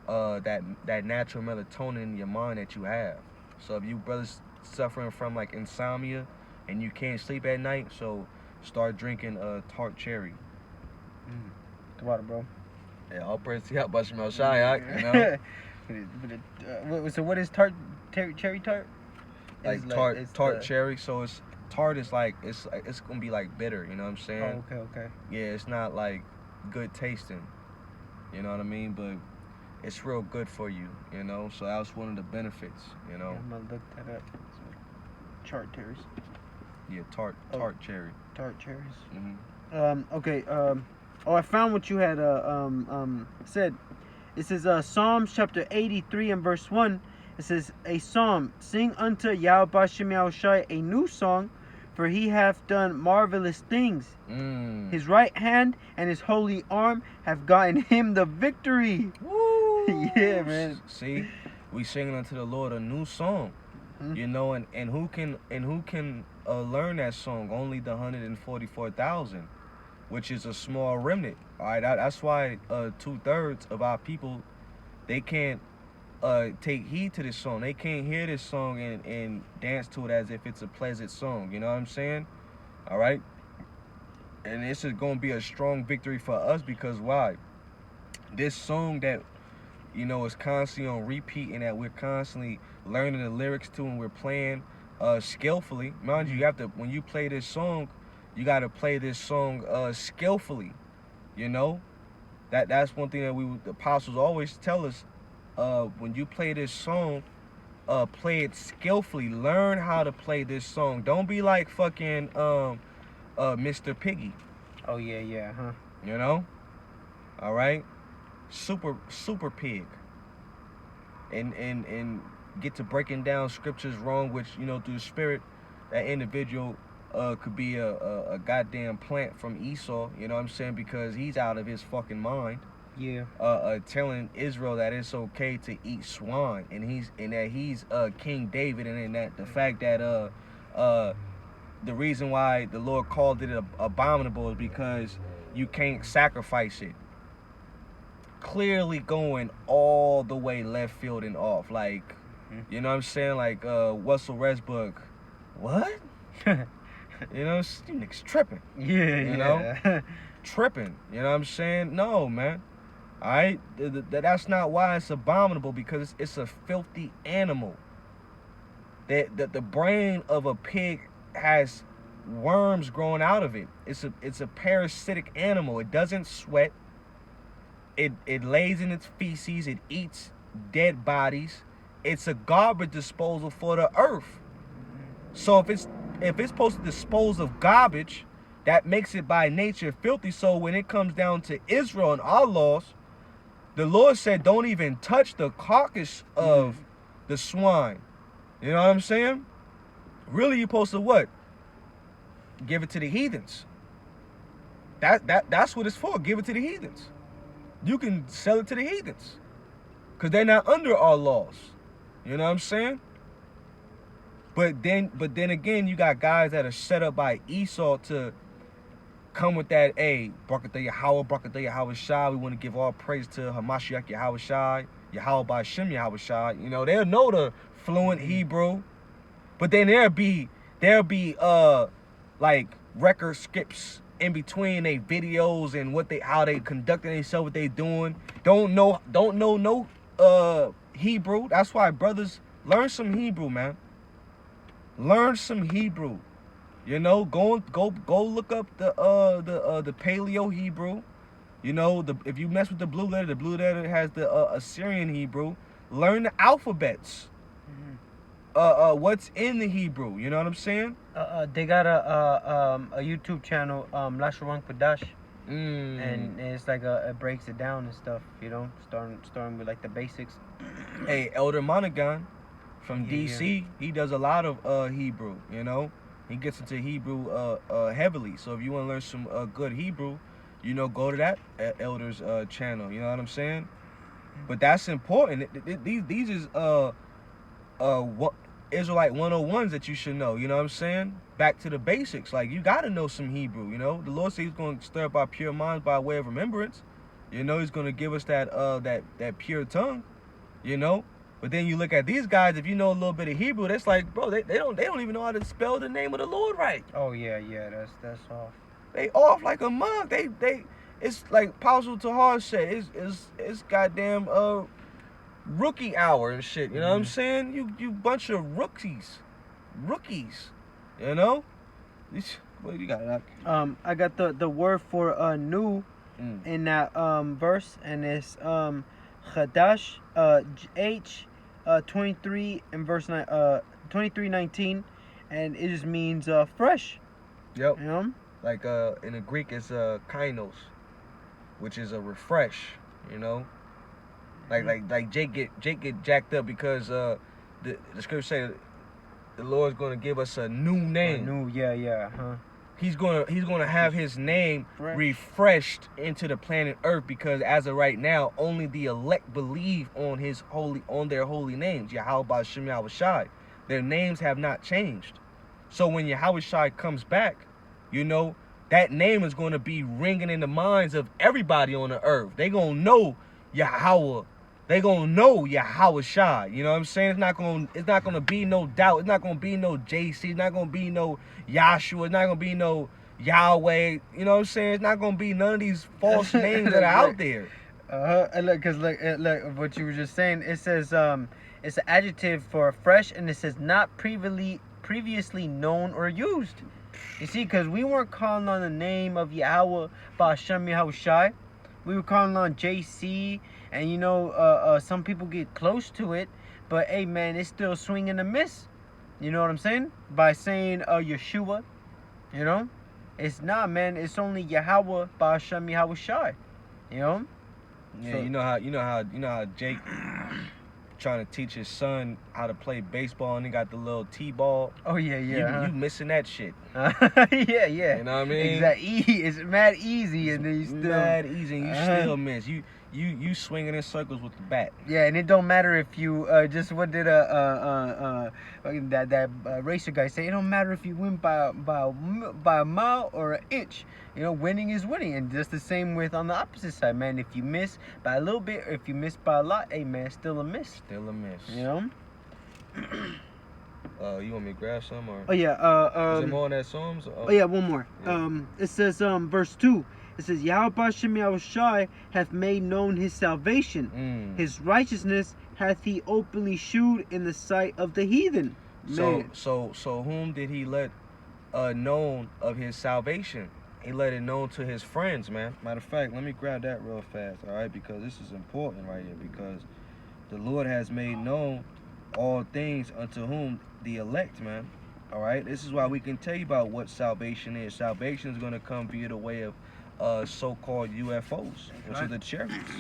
that natural melatonin in your mind that you have. So if you brothers suffering from like insomnia and you can't sleep at night, so start drinking tart cherry. The water, bro. Yeah, all praise to y'all, Bashim El Shai, you know. So what is cherry tart? Like tart cherry, so it's tart is like it's gonna be like bitter, you know what I'm saying? Oh, okay. Yeah, it's not like good tasting, you know what I mean? But it's real good for you, you know. So that was one of the benefits, you know. Yeah, I'm gonna look that up. Tart cherries. Yeah, tart cherry. Tart cherries. Mm-hmm. Okay. I found what you had said. It says Psalms chapter 83 and verse 1. It says, a psalm, sing unto Yahweh Bashem Yahushai a new song, for he hath done marvelous things. His right hand and his holy arm have gotten him the victory. Woo! Yeah, man. See, we singing unto the Lord a new song. Mm-hmm. You know, and who can learn that song? Only the 144,000, which is a small remnant. All right, that's why 2/3 of our people, they can't take heed to this song. They can't hear this song and dance to it as if it's a pleasant song. You know what I'm saying? All right. And this is going to be a strong victory for us because why? This song that, you know, is constantly on repeat and that we're constantly learning the lyrics to and we're playing skillfully. Mind you, have to, when you play this song, you got to play this song skillfully. You know, that's one thing that the apostles always tell us. When you play this song, play it skillfully. Learn how to play this song. Don't be like fucking Mr. Piggy. Oh yeah, huh? You know, all right. Super pig. And get to breaking down scriptures wrong, which, you know, through the spirit, that individual could be a goddamn plant from Esau. You know what I'm saying? Because he's out of his fucking mind. Yeah. Telling Israel that it's okay to eat swine, and that he's King David, and that the fact that the reason why the Lord called it abominable is because you can't sacrifice it. Clearly going all the way left field and off, like, you know what I'm saying? Like Russell Westbrook, what? You know, you niggas tripping. Yeah, you know, tripping. You know what I'm saying? No, man. All right, that's not why it's abominable, because it's a filthy animal. That the brain of a pig has worms growing out of it. It's a parasitic animal. It doesn't sweat. It lays in its feces. It eats dead bodies. It's a garbage disposal for the earth. So if it's supposed to dispose of garbage, that makes it by nature filthy. So when it comes down to Israel and our laws, the Lord said, don't even touch the carcass of the swine. You know what I'm saying? Really, you're supposed to what? Give it to the heathens. That's what it's for. Give it to the heathens. You can sell it to the heathens, because they're not under our laws. You know what I'm saying? But then again, you got guys that are set up by Esau to come with that, hey, Barakatah Yahweh, Barakatah Yahweh Shai. We want to give all praise to Hamashiach Yahweh Shai, Yahweh Ba'Shem Yahweh Shai. You know, they'll know the fluent Hebrew, but then there'll be like record skips in between their videos and how they conducting themselves, what they doing. Don't know no Hebrew. That's why, brothers, learn some Hebrew, man. Learn some Hebrew. You know, go look up the Paleo Hebrew. You know, if you mess with the blue letter has the Assyrian Hebrew. Learn the alphabets. What's in the Hebrew? You know what I'm saying? They got a YouTube channel, Lashawan Kodash, and it's like it breaks it down and stuff. You know, starting with like the basics. Hey, Elder Monaghan from DC, he does a lot of Hebrew. You know, he gets into Hebrew heavily. So if you want to learn some good Hebrew, you know, go to that Elder's channel. You know what I'm saying? But that's important. These is Israelite 101s that you should know. You know what I'm saying? Back to the basics. Like, you got to know some Hebrew. You know, the Lord said He's going to stir up our pure minds by way of remembrance. You know, He's going to give us that pure tongue. You know. But then you look at these guys. If you know a little bit of Hebrew, that's like, bro, they don't even know how to spell the name of the Lord right. Oh yeah, that's off. They off like a mug. It's like Apostle Tahar said. It's goddamn rookie hour and shit. You know what I'm saying? You bunch of rookies. You know. What you got? I got the word for new in that verse, and it's Chadash H 23 and verse 23:19, and it just means fresh. Yep. You know. Like in the Greek, it's kainos, which is a refresh. You know. Like Jake get jacked up because the scripture say the Lord's gonna give us a new name. He's gonna have his name refreshed into the planet Earth, because as of right now, only the elect believe on their holy names, Yahweh Ba'Shem Yahweh Shai. Their names have not changed. So when Yahweh Shai comes back, you know, that name is gonna be ringing in the minds of everybody on the earth. They gonna know Yahweh. They gonna know Yahweh Shai. You know what I'm saying? It's not gonna be no doubt. It's not gonna be no JC. It's not gonna be no Yahshua. It's not gonna be no Yahweh. You know what I'm saying? It's not gonna be none of these false names that are out there. Look, what you were just saying. It says it's an adjective for fresh, and it says not previously known or used. You see, because we weren't calling on the name of Yahweh Ba'Shem Yahweh Shai. We were calling on JC, and you know, some people get close to it, but hey, man, it's still swing and a miss. You know what I'm saying? By saying Yeshua, you know, it's not, man. It's only Yahweh Ba'Shem Yahweh Shai. You know? Yeah, So- you know how Jake trying to teach his son how to play baseball, and he got the little T-ball. Oh yeah. You missing that shit. Yeah. You know what I mean? Exactly. It's mad easy, and then you still mad easy, and you still miss. You swinging in circles with the bat. Yeah, and it don't matter if you just what did that racer guy say? It don't matter if you win by a mile or an inch. You know, winning is winning, and just the same with on the opposite side, man. If you miss by a little bit, or if you miss by a lot, hey man, still a miss. Still a miss. You know. You want me to grab some or? Oh yeah. Is there more on that Psalms? Oh yeah, one more. Yeah. It says verse 2. It says Yahweh Ba'Shem Yahweh Shai hath made known his salvation. His righteousness hath he openly shewed in the sight of the heathen. Man. So whom did he let known of his salvation? He let it known to his friends, man. Matter of fact, let me grab that real fast, all right? Because this is important right here. Because the Lord has made known all things unto whom the elect, man. All right? This is why we can tell you about what salvation is. Salvation is going to come via the way of so-called UFOs, which are the chariots.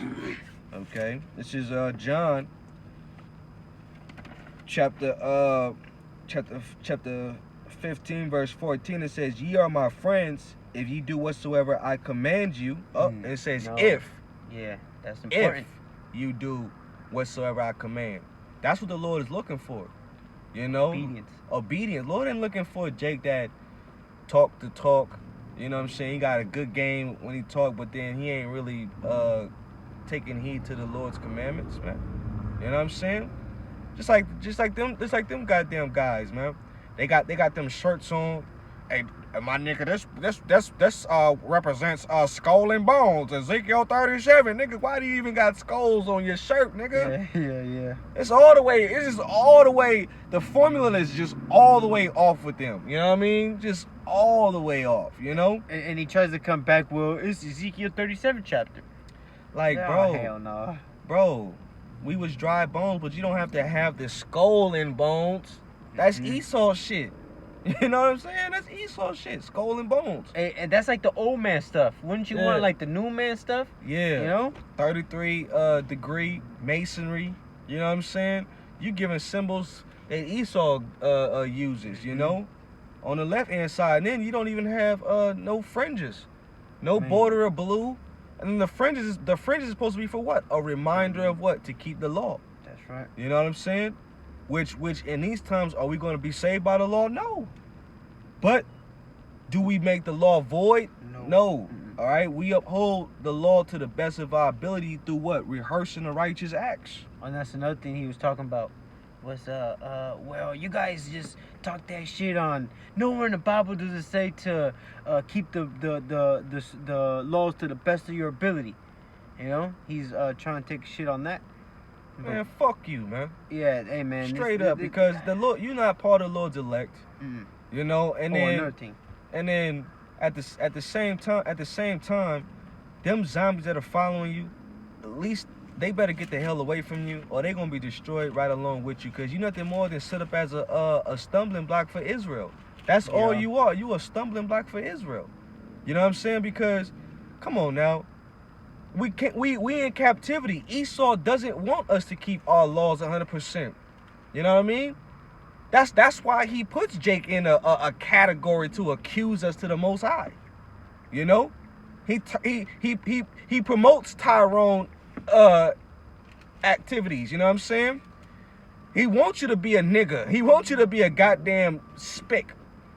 Okay? This is John chapter 15, verse 14. It says, ye are my friends if ye do whatsoever I command you. And it says, No. if. Yeah, that's important. If you do whatsoever I command. That's what the Lord is looking for. You know? Obedience. Lord ain't looking for Jake that talk the talk. You know what I'm saying? He got a good game when he talk, but then he ain't really taking heed to the Lord's commandments, man. You know what I'm saying? Just like them goddamn guys, man. They got them shirts on. Hey, my nigga, this represents skull and bones. Ezekiel 37, nigga. Why do you even got skulls on your shirt, nigga? Yeah. It's all the way. It's just all the way. The formula is just all the way off with them. You know what I mean? Just all the way off. You know? And he tries to come back. Well, it's Ezekiel 37 chapter. Like, Oh, bro, hell no. bro, we was dry bones, but you don't have to have the skull and bones. That's Esau shit. You know what I'm saying? That's Esau shit. Skull and bones. And that's like the old man stuff. Wouldn't you want like the new man stuff? Yeah. You know? 33 degree masonry. You know what I'm saying? You giving symbols that Esau uses, you know? On the left hand side. And then you don't even have no fringes. No border of blue. And then the fringes is supposed to be for what? A reminder of what? To keep the law. That's right. You know what I'm saying? Which in these times, are we going to be saved by the law? No. But do we make the law void? No. All right? We uphold the law to the best of our ability through what? Rehearsing the righteous acts. And that's another thing he was talking about. Was well, you guys just talk that shit on. Nowhere in the Bible does it say to keep the laws to the best of your ability. You know, he's trying to take shit on that. Man, fuck you, man. Yeah, hey man. Straight up, because the Lord, you're not part of the Lord's elect. You know, and another thing. And then at the same time, them zombies that are following you, at least they better get the hell away from you, or they gonna be destroyed right along with you. Cause you nothing more than set up as a stumbling block for Israel. That's all you are. You a stumbling block for Israel. You know what I'm saying? Because, come on now, we in captivity. Esau doesn't want us to keep our laws 100%. You know what I mean? That's why he puts Jake in a category to accuse us to the Most High. You know, he promotes Tyrone activities. You know what I'm saying? He wants you to be a nigga. He wants you to be a goddamn spick.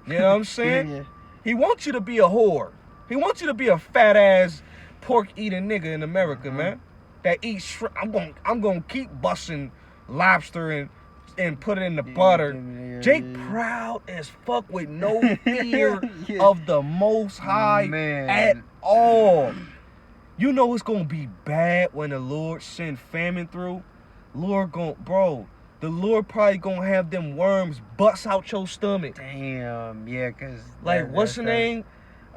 You know what I'm saying? Yeah. He wants you to be a whore. He wants you to be a fat ass pork eating nigga in America, man. That eats shrimp. I'm gonna keep busting lobster and put it in the butter. Jake proud as fuck with no fear of the Most High at all. You know it's gonna be bad when the Lord send famine through. The Lord probably gonna have them worms bust out your stomach. Damn, yeah, cause like what's the name?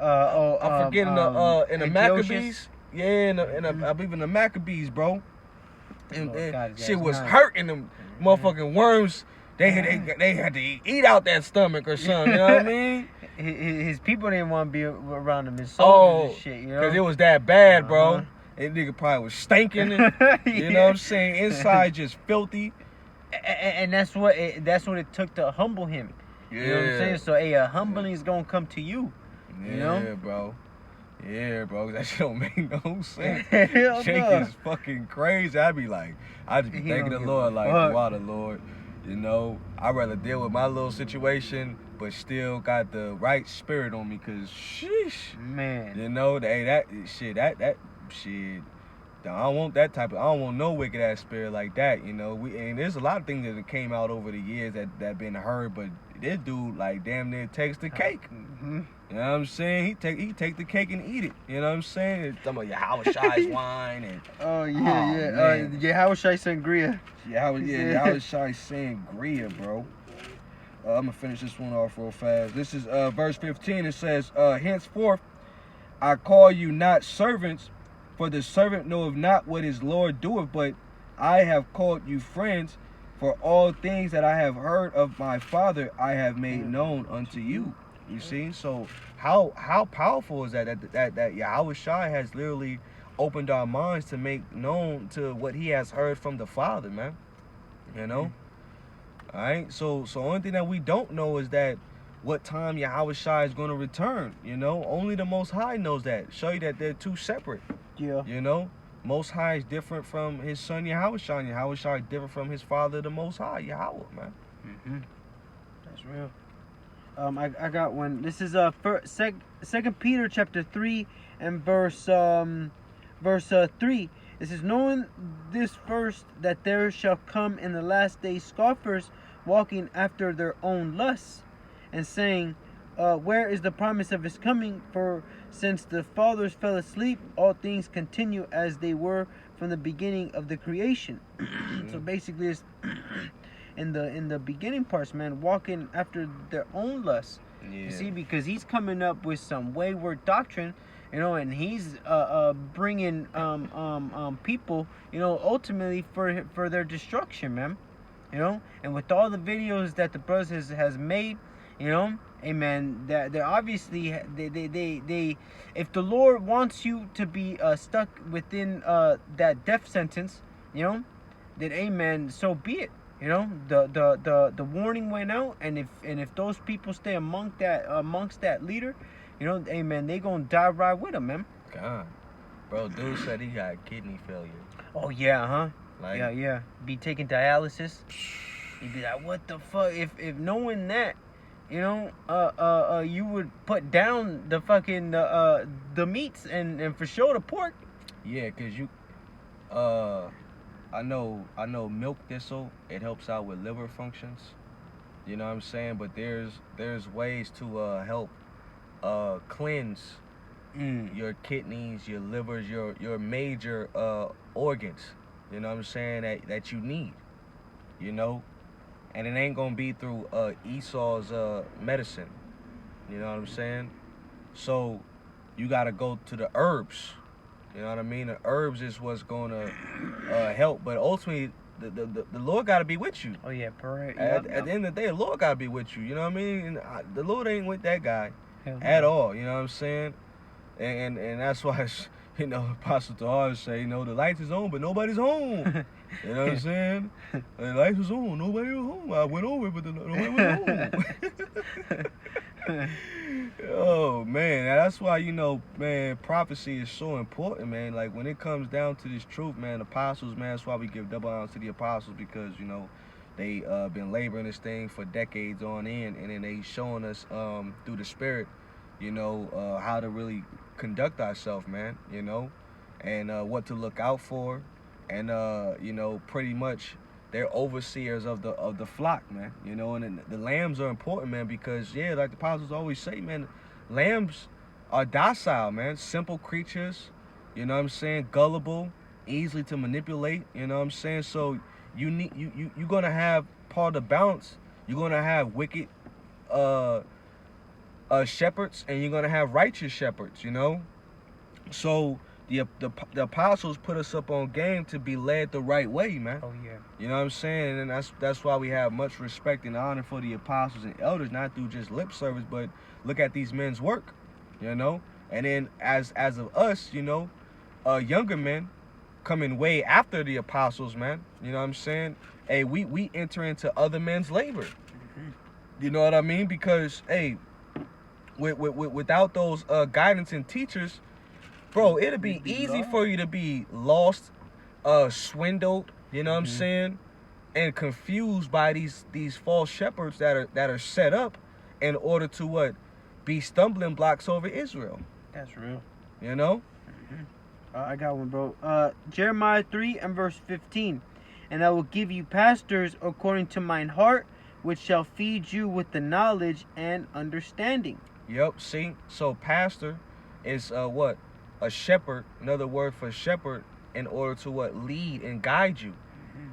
I'm forgetting in the Maccabees. Yeah, I believe in the Maccabees, bro. And shit was hurting them motherfucking worms. They had to eat out that stomach or something. You know what I mean? His people didn't want to be around him. His soldiers and shit, you know? Because it was that bad, bro. That nigga probably was stinking. You know what I'm saying? Inside just filthy. And that's what it took to humble him. You know what I'm saying? So a humbling is gonna come to you. You know? Bro. Yeah, bro. That shit don't make no sense. Hell Jake no. is fucking crazy. I'd be thanking the Lord, like, wow, the Lord. You know, I'd rather deal with my little situation, but still got the right spirit on me, cause sheesh, man. You know, that shit. I don't want that I don't want no wicked ass spirit like that. You know, and there's a lot of things that came out over the years that been heard, but this dude like damn near takes the cake. You know what I'm saying? He take the cake and eat it. You know what I'm saying? It's talking about Yahushai's wine and Yahushai sangria. Yahushai sangria, bro. I'm gonna finish this one off real fast. This is verse 15. It says, henceforth I call you not servants, for the servant knoweth not what his Lord doeth, but I have called you friends, for all things that I have heard of my Father I have made known unto you. You see? So how powerful is that Yahushua has literally opened our minds to make known to what he has heard from the Father, man. You know? Alright? So only thing that we don't know is that what time Yahushua is going to return. You know? Only the Most High knows that. Show you that they're two separate. Yeah. You know? Most High is different from his son Yahushua, and Yahushua is different from his father, the Most High, Yahweh, man. That's real. I got one. This is Second Peter chapter 3 and verse 3. It says, knowing this first, that there shall come in the last days scoffers, walking after their own lusts, and saying, where is the promise of his coming? For since the fathers fell asleep, all things continue as they were from the beginning of the creation. So basically, it's in the beginning parts, man, walking after their own lusts. You see, because he's coming up with some wayward doctrine, you know, and he's bringing people, you know, ultimately for their destruction, man. You know, and with all the videos that the brothers has made, you know, amen, that they're obviously they if the Lord wants you to be stuck within that death sentence, you know, then amen, so be it. You know, the warning went out, and if those people stay amongst that leader, you know, amen, they gonna die right with him, man. God, bro, dude said he got kidney failure. Oh yeah, huh? Like, yeah. Be taking dialysis. You'd be like, what the fuck? If knowing that, you know, you would put down the fucking the meats and for sure the pork. Yeah, cause you, I know milk thistle, it helps out with liver functions. You know what I'm saying? But there's ways to help cleanse your kidneys, your livers, your major organs. You know what I'm saying, that you need. You know? And it ain't gonna be through Esau's medicine. You know what I'm saying? So you gotta go to the herbs. You know what I mean? The herbs is what's gonna help, but ultimately the Lord gotta be with you. Oh yeah, correct. At the end of the day, the Lord gotta be with you. You know what I mean? And the Lord ain't with that guy Hell at no. all. You know what I'm saying? And that's why you know Apostle Tahar say, you know, the lights is on, but nobody's home. You know what I'm saying? The lights was on, nobody was home. I went over, but nobody was home. Oh man, that's why, you know, man, prophecy is so important, man. Like when it comes down to this truth, man, apostles, man, that's why we give double honors to the apostles, because you know they been laboring this thing for decades on end, and then they showing us through the Spirit, you know, how to really conduct ourselves, man, you know, and what to look out for, and you know, pretty much they're overseers of the flock, man, you know, and the lambs are important, man, because yeah, like the apostles always say, man, lambs are docile, man, simple creatures, you know what I'm saying, gullible, easily to manipulate, you know what I'm saying. So you're gonna have part of the balance. You're gonna have wicked shepherds, and you're gonna have righteous shepherds, you know. So the apostles put us up on game to be led the right way, man. Oh yeah. You know what I'm saying? And that's why we have much respect and honor for the apostles and elders, not through just lip service, but look at these men's work, you know. And then as of us, you know, younger men coming way after the apostles, man. You know what I'm saying? Hey, we enter into other men's labor. You know what I mean? Because hey, without those guidance and teachers, bro, it'll be easy for you to be lost, swindled, you know what I'm saying, and confused by these false shepherds that are set up in order to what? Be stumbling blocks over Israel. That's real. You know? I got one, bro. Jeremiah 3 and verse 15. And I will give you pastors according to mine heart, which shall feed you with the knowledge and understanding. Yep, see? So pastor is what? A shepherd, another word for shepherd, in order to what? Lead and guide you.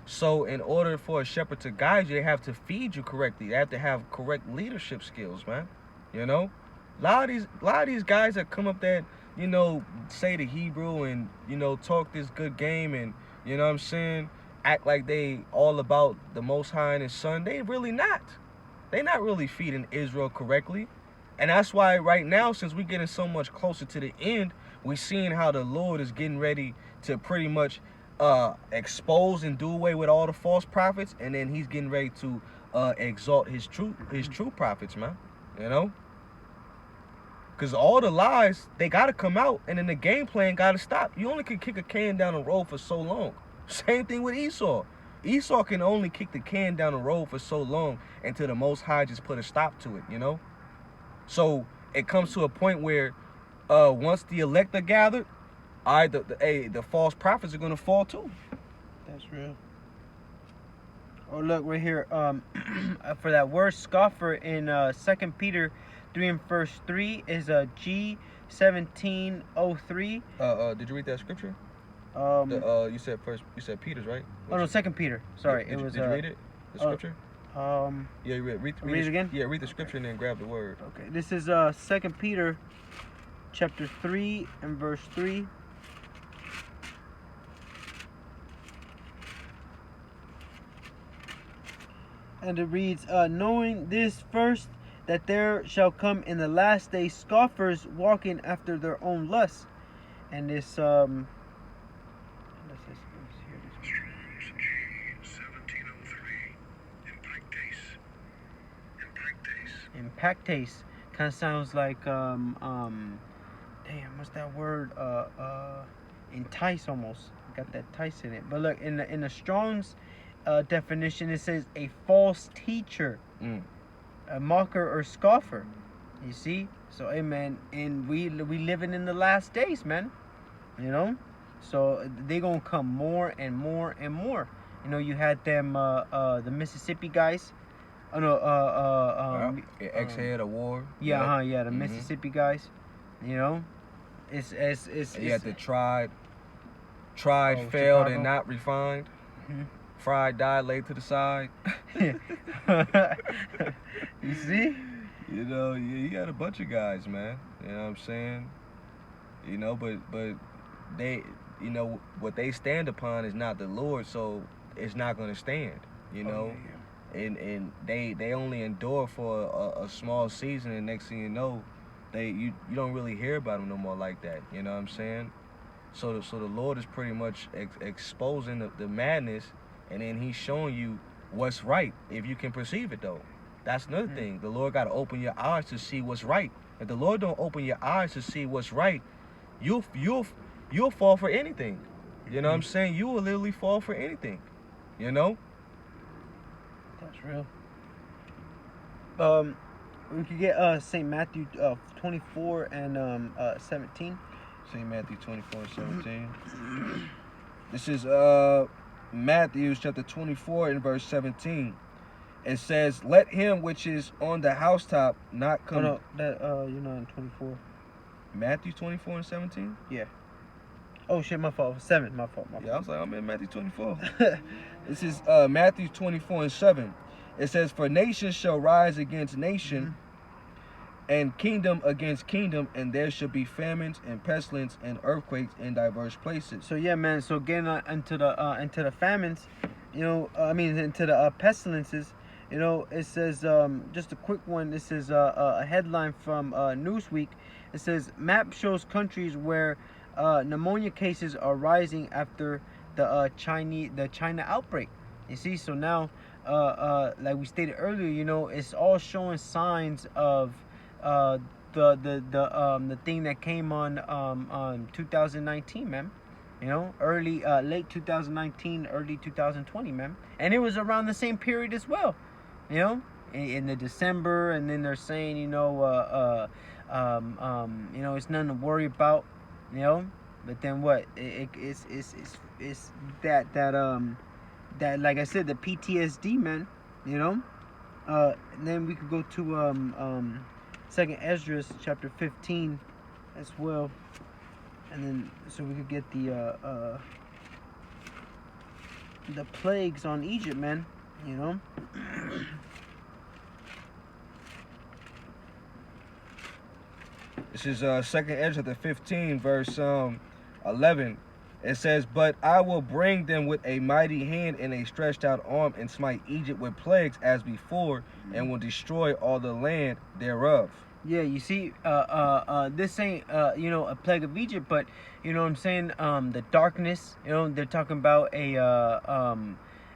So in order for a shepherd to guide you, they have to feed you correctly. They have to have correct leadership skills, man. You know? A lot of these guys that come up that, you know, say the Hebrew and, you know, talk this good game and, you know what I'm saying, act like they all about the Most High and His Son, they really not. They not really feeding Israel correctly. And that's why right now, since we're getting so much closer to the end, we're seeing how the Lord is getting ready to pretty much expose and do away with all the false prophets, and then He's getting ready to exalt His true prophets, man. You know? Because all the lies, they got to come out, and then the game plan got to stop. You only can kick a can down the road for so long. Same thing with Esau. Esau can only kick the can down the road for so long until the Most High just put a stop to it, you know? So it comes to a point where once the elect are gathered, all right, the false prophets are going to fall too. That's real. Oh, look, right here. For that word scoffer in 2 Peter 3 and verse 3 is G1703. Did you read that scripture? You said Peter's, right? Oh no, 2 Peter. Sorry, did was. Did you read it? The scripture? Yeah, you read it again. Yeah, read the scripture and then grab the word. Okay, this is 2 Peter, chapter 3 and verse 3. And it reads, knowing this first, that there shall come in the last days scoffers walking after their own lusts. And this, impactase kind of sounds like damn, what's that word? Entice almost. Got that tice in it. But look, in the Strong's definition, it says a false teacher, a mocker or scoffer. You see? So, hey man, and we living in the last days, man. You know, so they gonna come more and more and more. You know, you had them the Mississippi guys. Oh no, X-Head of War. Yeah, the Mississippi guys. You know, it's you had the tried, failed, Chicago. and not refined. Fried, died, laid to the side. You see? You know, you got a bunch of guys, man. You know what I'm saying? You know, but they, you know, what they stand upon is not the Lord, so it's not going to stand, you know. And they only endure for a small season, and next thing you know, you don't really hear about them no more like that. You know what I'm saying? So the Lord is pretty much exposing the madness, and then He's showing you what's right if you can perceive it though. That's another thing. The Lord got to open your eyes to see what's right. If the Lord don't open your eyes to see what's right, you'll fall for anything. You know what I'm saying? You will literally fall for anything. You know? That's real. We could get St. Matthew 24 and 17. St. Matthew 24 and 17. This is Matthew chapter 24 and verse 17. It says, "Let him which is on the housetop not come." Oh, no, that you're not in 24. Matthew 24 and 17. Yeah. Oh shit, my fault. 7, my fault. Yeah, I was like, I'm in Matthew 24. This is Matthew 24 and 7. It says, "For nation shall rise against nation, and kingdom against kingdom, and there shall be famines and pestilence and earthquakes in diverse places." So yeah, man. So getting into the famines, you know, into the pestilences. You know, it says, just a quick one. This is a headline from Newsweek. It says, map shows countries where pneumonia cases are rising after the China outbreak. You see, so now, like we stated earlier, you know, it's all showing signs of the thing that came on 2019, man. You know, late 2019, early 2020, man. And it was around the same period as well. You know, in the December, and then they're saying, you know, it's nothing to worry about, you know. But then what? It's that like I said, the PTSD, man. You know. And then we could go to Second Esdras chapter 15 as well, and then so we could get the plagues on Egypt, man. You know. This is 2nd Ezra 15 verse 11. It says, "But I will bring them with a mighty hand and a stretched out arm, and smite Egypt with plagues as before, and will destroy all the land thereof." Yeah, you see, this ain't a plague of Egypt, but you know what I'm saying, the darkness. You know, they're talking about a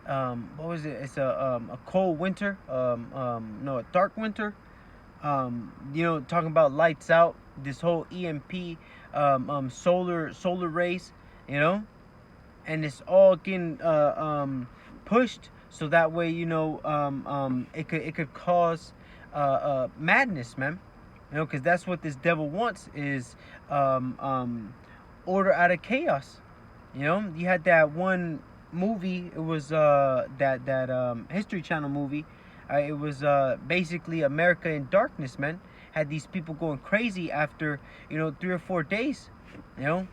what was it? It's a cold winter. A dark winter. You know, talking about lights out. This whole EMP, solar rays. You know, and it's all getting pushed so that way, you know, it could cause madness, man. You know, because that's what this devil wants is order out of chaos. You know, you had that one movie. It was that History Channel movie. It was basically America in Darkness, man. Had these people going crazy after, you know, 3 or 4 days. You know,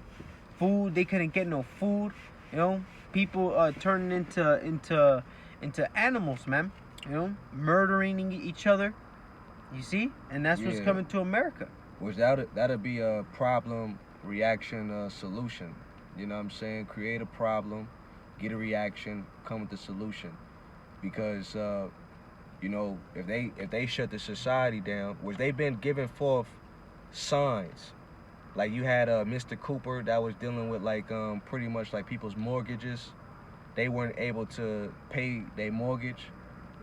food, they couldn't get no food. You know, people turning into animals, man. You know, murdering each other. You see, and that's what's coming to America. Which that'll be a problem, reaction, solution. You know what I'm saying? Create a problem, get a reaction, come with the solution. Because you know, if they shut the society down, which they've been giving forth signs. Like you had Mr. Cooper that was dealing with like pretty much like people's mortgages. They weren't able to pay their mortgage,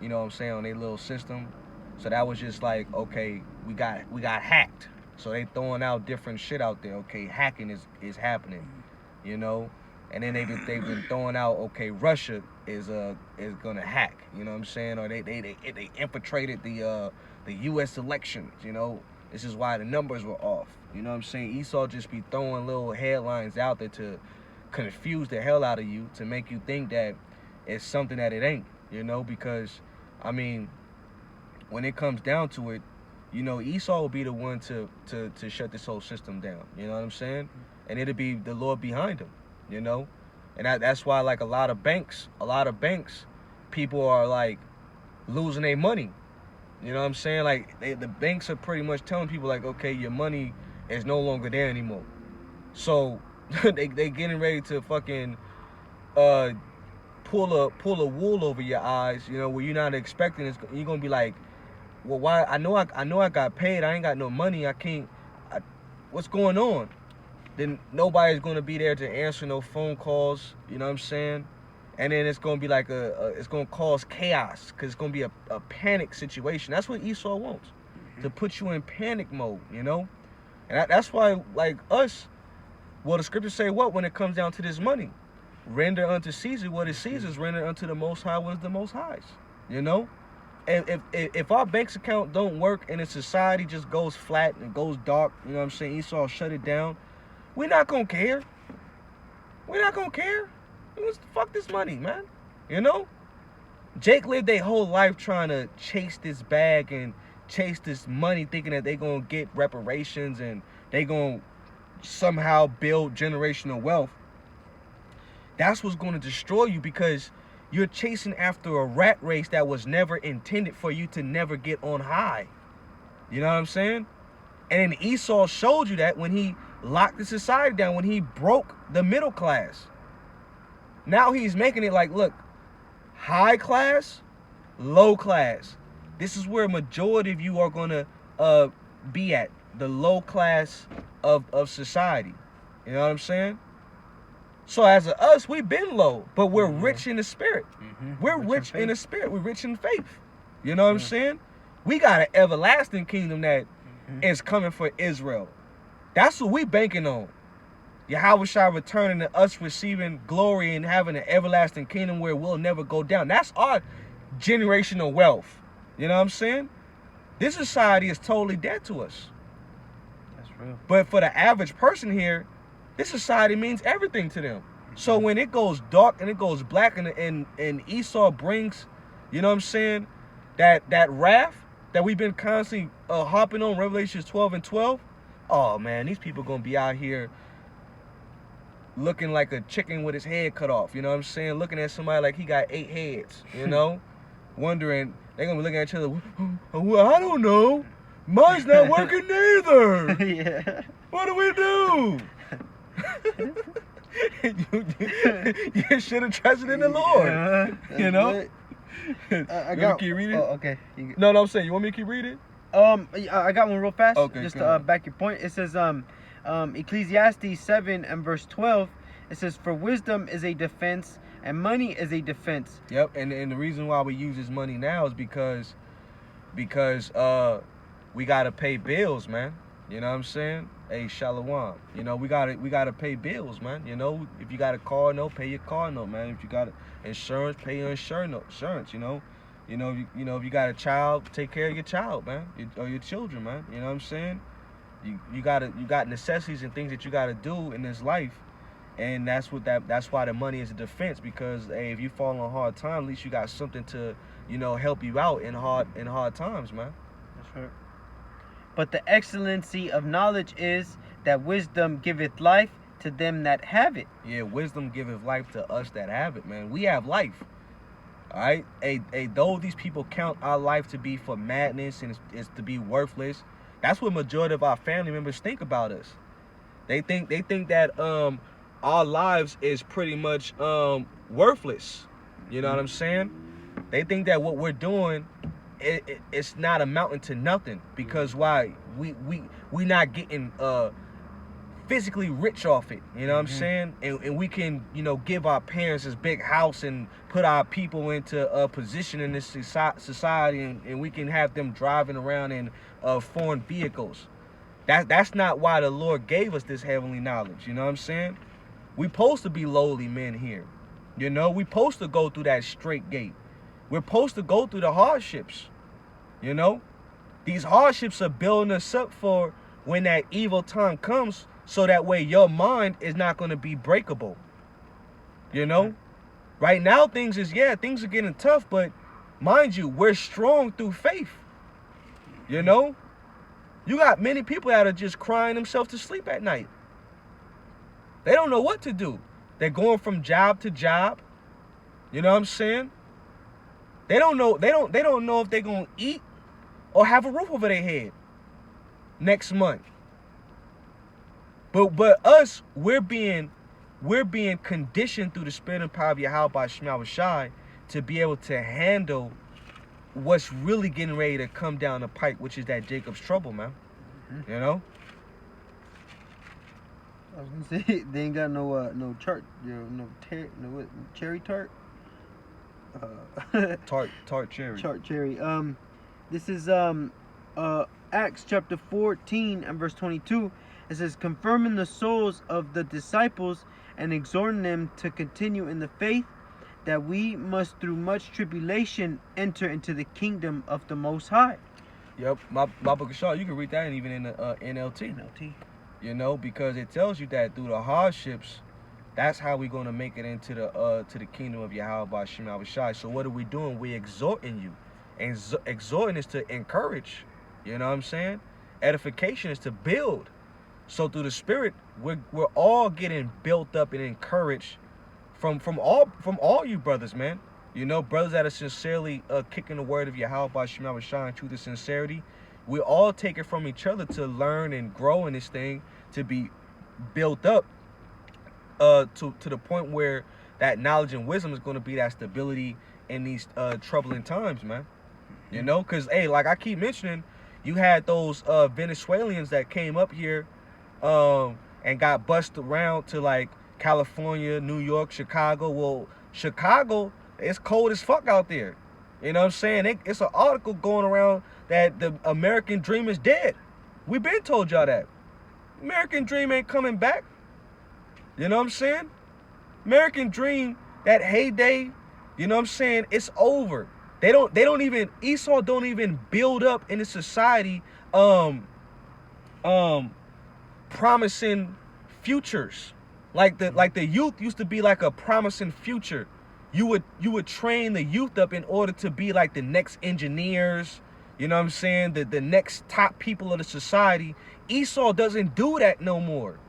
you know what I'm saying, on their little system. So that was just like, okay, we got hacked. So they throwing out different shit out there. Okay, hacking is happening, you know. And then they've been throwing out, okay, Russia is gonna hack, you know what I'm saying, or they infiltrated the U.S. elections, you know. This is why the numbers were off, you know what I'm saying. Esau just be throwing little headlines out there to confuse the hell out of you, to make you think that it's something that it ain't, you know. Because I mean, when it comes down to it, you know, Esau will be the one to shut this whole system down, you know what I'm saying, and it'll be the Lord behind him. You know, and that's why like a lot of banks, people are like losing their money. You know what I'm saying? Like the banks are pretty much telling people like, okay, your money is no longer there anymore. So they getting ready to fucking pull a wool over your eyes, you know, where you're not expecting it. You're gonna be like, well, why? I know I got paid. I ain't got no money. I can't. What's going on? Then nobody's gonna be there to answer no phone calls. You know what I'm saying? And then it's gonna be like it's gonna cause chaos because it's gonna be a panic situation. That's what Esau wants, to put you in panic mode. You know, and that's why, like us, well, the scriptures say what when it comes down to this money, render unto Caesar what is Caesar's, render unto the Most High what is the Most High's. You know, and if our bank's account don't work and the society just goes flat and goes dark, you know what I'm saying? Esau shut it down. We're not gonna care. We're not gonna care. Fuck this money, man. You know? Jake lived their whole life trying to chase this bag and chase this money, thinking that they're gonna get reparations and they gonna somehow build generational wealth. That's what's gonna destroy you, because you're chasing after a rat race that was never intended for you to never get on high. You know what I'm saying? And then Esau showed you that when he locked the society down, when he broke the middle class. Now he's making it like, look, high class, low class. This is where a majority of you are going to be at, the low class of society. You know what I'm saying? So as a us, we've been low, but we're rich in the spirit. We're rich in the spirit. We're rich in faith. You know what I'm saying? We got an everlasting kingdom that is coming for Israel. That's what we banking on. Yahweh Shai returning to us, receiving glory and having an everlasting kingdom where we'll never go down. That's our generational wealth. You know what I'm saying? This society is totally dead to us. That's real. But for the average person here, this society means everything to them. So when it goes dark and it goes black and Esau brings, you know what I'm saying, that wrath that we've been constantly hopping on, Revelations 12 and 12, oh man, these people gonna be out here looking like a chicken with his head cut off. You know what I'm saying? Looking at somebody like he got 8 heads, you know? Wondering, they're going to be looking at each other, well, I don't know. Mine's not working neither. Yeah. What do we do? You should have trusted in the Lord. You know? I got, keep reading? Oh, okay. No, I'm saying, you want me to keep reading? I got one real fast. Okay, just to back your point. It says, Ecclesiastes 7 and verse 12, it says, for wisdom is a defense and money is a defense. Yep, and the reason why we use this money now is because we gotta pay bills, man. You know what I'm saying? Hey, Shalom. You know, we gotta pay bills, man. You know, if you got a car note, pay your car note, man. If you got insurance, pay your insurance, you know. You know, if you got a child, take care of your child, man. Or your children, man. You know what I'm saying? You got necessities and things that you gotta do in this life, and that's why the money is a defense, because hey, if you fall on hard times, at least you got something to, you know, help you out in hard times, man. That's right. But the excellency of knowledge is that wisdom giveth life to them that have it. Yeah, wisdom giveth life to us that have it, man. We have life. All right? Hey, though these people count our life to be for madness and it's to be worthless, that's what majority of our family members think about us. They think that our lives is pretty much worthless. You know what I'm saying? They think that what we're doing it's not amounting to nothing, because why? We not getting physically rich off it. You know what I'm saying? And we can, you know, give our parents this big house and put our people into a position in this society, and we can have them driving around in foreign vehicles. That's not why the Lord gave us this heavenly knowledge. You know what I'm saying? We supposed to be lowly men here. You know, we supposed to go through that straight gate. We're supposed to go through the hardships. You know, these hardships are building us up for when that evil time comes, so that way your mind is not going to be breakable. You know, right now things are getting tough, but mind you, we're strong through faith. You know, you got many people that are just crying themselves to sleep at night. They don't know what to do. They're going from job to job. You know what I'm saying? They don't know if they're gonna eat or have a roof over their head next month. But us, we're being conditioned through the spirit and power of Yahweh Shema Shai to be able to handle what's really getting ready to come down the pipe, which is that Jacob's trouble, man. Mm-hmm. You know? I was gonna say they ain't got no chart, no cherry tart. Tart cherry. Tart cherry. This is Acts chapter 14 and verse 22. It says, confirming the souls of the disciples and exhorting them to continue in the faith, that we must through much tribulation enter into the kingdom of the Most High. Yep, my book of Shaw, you can read that even in the NLT. You know, because it tells you that through the hardships, that's how we're going to make it into the kingdom of Yahweh Shema Shai. So what are we doing? We're exhorting you. And exhorting is to encourage. You know what I'm saying? Edification is to build. So through the Spirit, we're all getting built up and encouraged from all you brothers, man. You know, brothers that are sincerely kicking the word of Yahweh Shema Shai in truth and sincerity. We all take it from each other to learn and grow in this thing, to be built up to the point where that knowledge and wisdom is going to be that stability in these troubling times, man. You know, because, hey, like I keep mentioning, you had those Venezuelans that came up here and got bussed around to, like, California, New York, Chicago. Well, Chicago, it's cold as fuck out there. You know what I'm saying? It's an article going around that the American dream is dead. We been told y'all that. American dream ain't coming back. You know what I'm saying? American dream, that heyday, you know what I'm saying? It's over. They don't even, Esau don't even build up in a society promising futures. Like the youth used to be like a promising future. You would train the youth up in order to be like the next engineers, you know what I'm saying? The next top people of the society. Esau doesn't do that no more.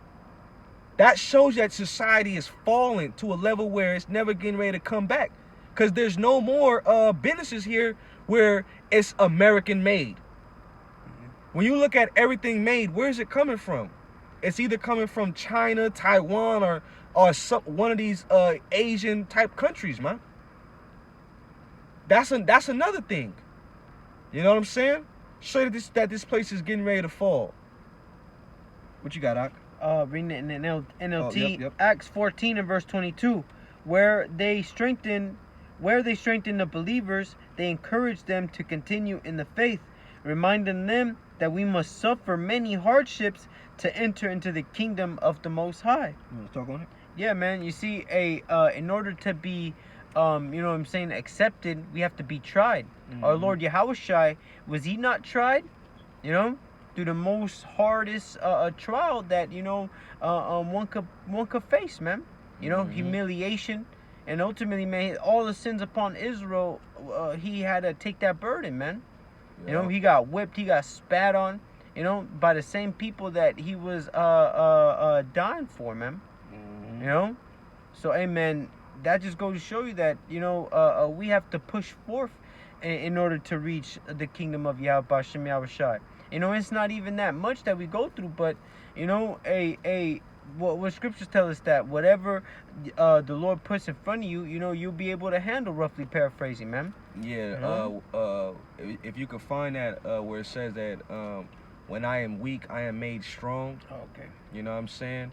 That shows that society is falling to a level where it's never getting ready to come back. Because there's no more businesses here where it's American made. When you look at everything made, where is it coming from? It's either coming from China, Taiwan, or one of these Asian type countries, man. That's another thing. You know what I'm saying? Show you that this place is getting ready to fall. What you got, Doc? Reading it in the NLT, Yep. Acts 14 and verse 22, where they strengthen the believers, they encourage them to continue in the faith, reminding them that we must suffer many hardships to enter into the kingdom of the Most High. You want to talk on it? Yeah, man. You see, in order to be, you know what I'm saying, accepted, we have to be tried. Mm-hmm. Our Lord Yahushua, was he not tried? You know, through the most hardest trial that one could face, man. You know, humiliation, and ultimately, man, all the sins upon Israel, he had to take that burden, man. Yeah. You know, he got whipped, he got spat on, you know, by the same people that he was dying for, man. You know, so hey, man, that just goes to show you that we have to push forth in order to reach the kingdom of Yahweh Shem Yahushai. You know, it's not even that much that we go through, but you know, what scriptures tell us that whatever the Lord puts in front of you, you know, you'll be able to handle. Roughly paraphrasing, man. Yeah. If you could find that where it says that when I am weak, I am made strong. Oh, okay. You know what I'm saying?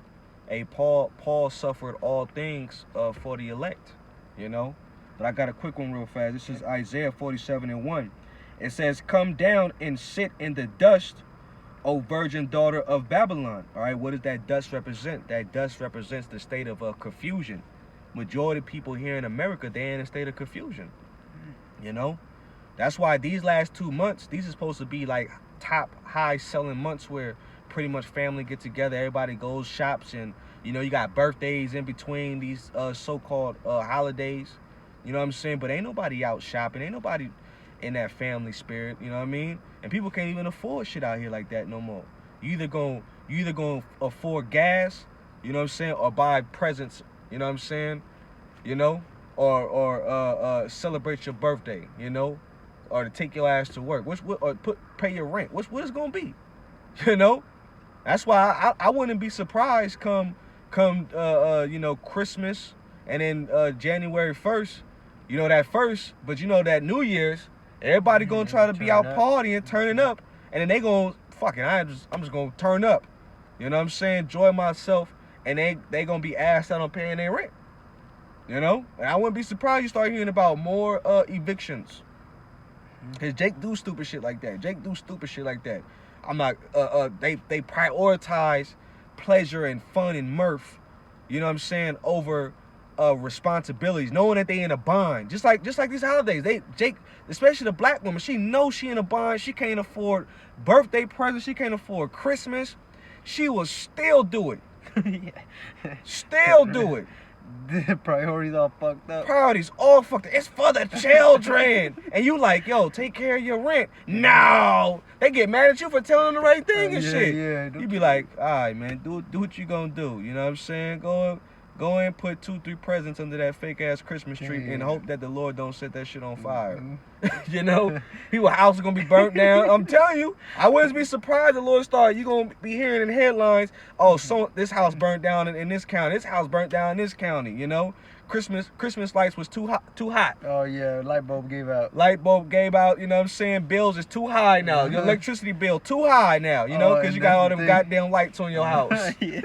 Paul suffered all things for the elect, you know. But I got a quick one real fast. This is Isaiah 47:1. It says, "Come down and sit in the dust, O virgin daughter of Babylon." All right, what does that dust represent? That dust represents the state of confusion. Majority of people here in America, they're in a state of confusion. You know, that's why these last 2 months, these are supposed to be like top high selling months where pretty much family get together, everybody goes shops, and you know, you got birthdays in between these so-called holidays. You know what I'm saying? But ain't nobody out shopping, ain't nobody in that family spirit, you know what I mean? And people can't even afford shit out here like that no more. You either gonna afford gas, you know what I'm saying, or buy presents, you know what I'm saying, you know, or celebrate your birthday, you know, or to take your ass to work, or pay your rent. What it's gonna be, you know? That's why I wouldn't be surprised come Christmas and then January 1st, that first, but that New Year's, everybody gonna try to be out partying, turning up, and then they gonna fucking I'm just gonna turn up. You know what I'm saying? Enjoy myself, and they gonna be asked out on paying their rent. And I wouldn't be surprised you start hearing about more evictions. Cause Jake do stupid shit like that. I'm not. They prioritize pleasure and fun and mirth. You know what I'm saying, over responsibilities, knowing that they in a bind. Just like these holidays. Jake, especially the black woman, she knows she in a bind. She can't afford birthday presents. She can't afford Christmas. She will still do it. Still do it. The priorities all fucked up. Priorities all fucked up. It's for the children. And you like, yo, take care of your rent. No. They get mad at you for telling them the right thing and shit. Yeah. You be like, all right, man, do what you gonna do. You know what I'm saying? Go and put 2-3 presents under that fake ass Christmas tree and hope that the Lord don't set that shit on fire. People's house is gonna be burnt down. I'm telling you, I wouldn't be surprised the Lord started. You gonna be hearing in headlines, oh, so this house burnt down in this county. This house burnt down in this county. Christmas lights was too hot. Oh yeah, light bulb gave out. You know what I'm saying? Bills is too high now. Your electricity bill too high now. Because you got all them goddamn lights on your house. Yeah.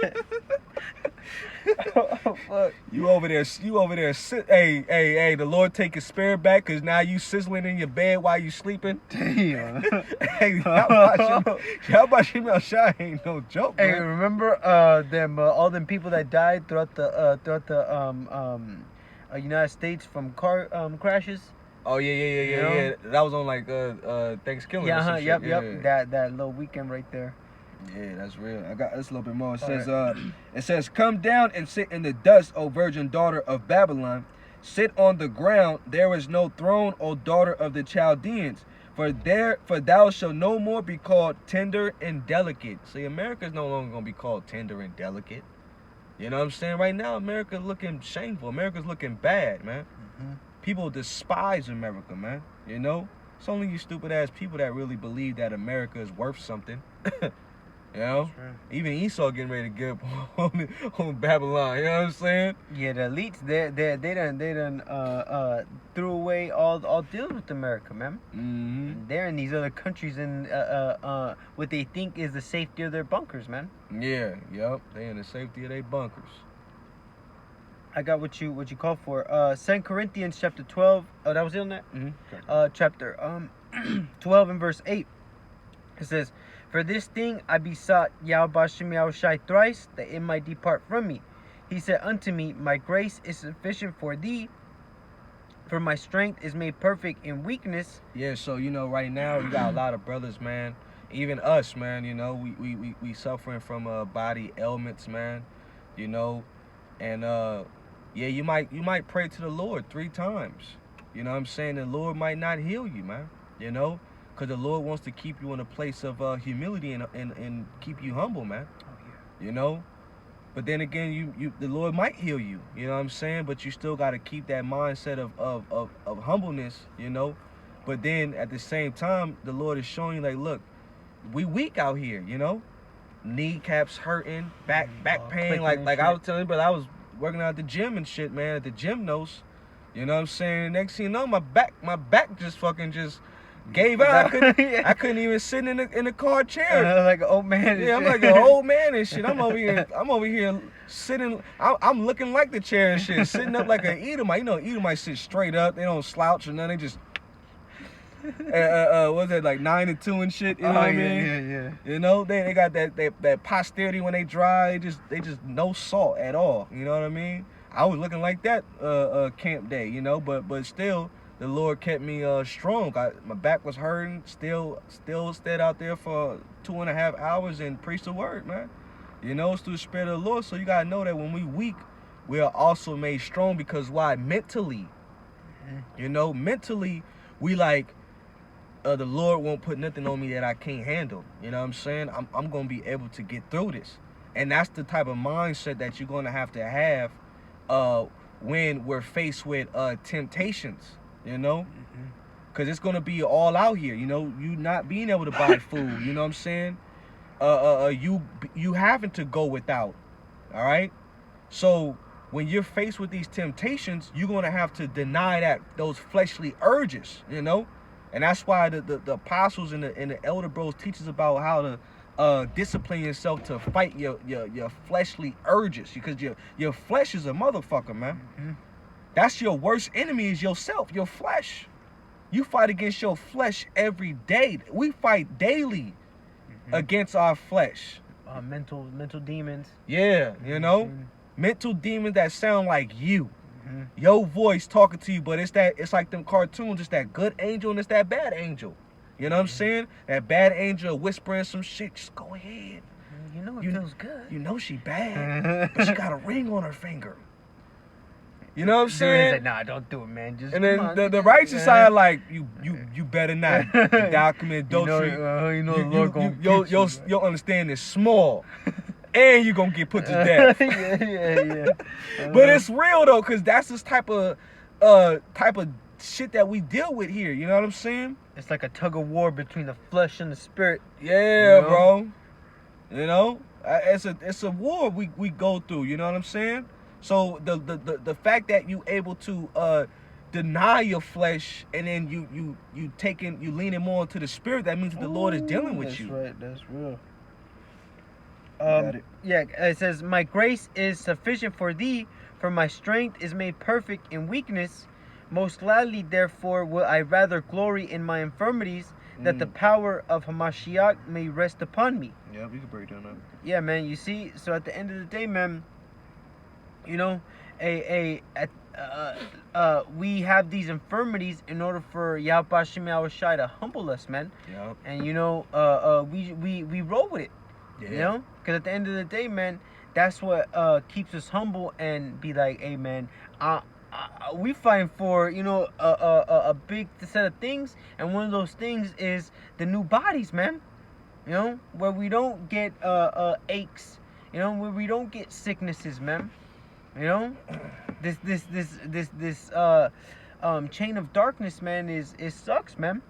Oh, fuck. You over there. Hey, the Lord take your spirit back, because now you sizzling in your bed while you sleeping. Damn. Hey, y'all about Shimei Shai ain't no joke, man. Hey, remember all them people that died throughout the United States from car crashes? Oh yeah. That was on like Thanksgiving. Yeah, yep. Yeah. That little weekend right there. Yeah, that's real. I got this a little bit more. It says, "Come down and sit in the dust, O virgin daughter of Babylon. Sit on the ground. There is no throne, O daughter of the Chaldeans. For thou shalt no more be called tender and delicate." See, America's no longer gonna be called tender and delicate. You know what I'm saying? Right now, America's looking shameful. America's looking bad, man. People despise America, man. It's only you stupid ass people that really believe that America is worth something. Even Esau getting ready to give on Babylon. You know what I'm saying? Yeah, the elites they done threw away all deals with America, man. They're in these other countries and what they think is the safety of their bunkers, man. Yeah, yep. They in the safety of their bunkers. I got what you called for. 2 Corinthians chapter 12. Oh, that was it on that? Chapter 12 and verse 8. It says, "For this thing I besought Yahweh Shai thrice, that it might depart from me. He said unto me, My grace is sufficient for thee, for my strength is made perfect in weakness." Yeah, so right now you got a lot of brothers, man. Even us, man. We suffering from body ailments, man. And yeah, you might pray to the Lord 3 times. You know what I'm saying? The Lord might not heal you, man. Because the Lord wants to keep you in a place of humility and keep you humble, man. Oh, yeah. But then again, the Lord might heal you. You know what I'm saying? But you still got to keep that mindset of humbleness, But then at the same time, the Lord is showing you, like, look, we weak out here, Kneecaps hurting, back pain. Like I was telling you, but I was working out at the gym and shit, man, at the gymnos. You know what I'm saying? Next thing you know, my back just gave out. I couldn't even sit in the car chair. Like an old man. Yeah, I'm like an old man and shit. I'm over here sitting. I'm looking like the chair and shit, sitting up like an Edomite. Edomite sit straight up. They don't slouch or nothing. They just what's that, like 9 and 2 and shit? You know what I mean? Yeah. They got that posterity when they dry. They just no salt at all. You know what I mean? I was looking like that camp day. But still. The Lord kept me strong. My back was hurting. Still stayed out there for 2.5 hours and preached the word, man. It's through the Spirit of the Lord. So you gotta know that when we weak, we are also made strong. Because why? Mentally, mentally, we like the Lord won't put nothing on me that I can't handle. You know what I'm saying? I'm gonna be able to get through this, and that's the type of mindset that you're gonna have when we're faced with temptations. Because it's going to be all out here, you not being able to buy food, you know what I'm saying? you having to go without. All right. So when you're faced with these temptations, you're gonna have to deny those fleshly urges. And that's why the apostles and the elder bros teach us about how to discipline yourself to fight your fleshly urges, because your flesh is a motherfucker, man. Mm-hmm. That's your worst enemy, is yourself, your flesh. You fight against your flesh every day. We fight daily against our flesh. Mental demons. Yeah, mental demons that sound like you. Mm-hmm. Your voice talking to you, but it's like them cartoons. It's that good angel and it's that bad angel. You know what I'm saying? That bad angel whispering some shit. Just go ahead. You know it feels good. You know she bad, but she got a ring on her finger. You know what I'm saying? Like, nah, don't do it, man. Just and then the righteous side, like, you better not. Thou commit adultery. The Lord gonna get you. Your understanding is small. And you're going to get put to death. yeah. But it's real, though, because that's this type of shit that we deal with here. You know what I'm saying? It's like a tug of war between the flesh and the spirit. Yeah, bro. It's a war we go through. You know what I'm saying? So the fact that you able to deny your flesh and then you leaning more into the spirit, that means that the Lord is dealing with you. That's right. That's real. It. Yeah, it says, my grace is sufficient for thee, for my strength is made perfect in weakness. Most gladly, therefore, will I rather glory in my infirmities, that the power of Hamashiach may rest upon me. Yeah, we can break down that. Yeah, man, you see, so at the end of the day, man, we have these infirmities in order for Yahweh Hashem Yahushai to humble us, man. Yep. And we roll with it. Yeah. Because at the end of the day, man, that's what keeps us humble and be like, hey, man, we fighting for a big set of things, and one of those things is the new bodies, man. Where we don't get aches, where we don't get sicknesses, man. This chain of darkness, man, it sucks, man.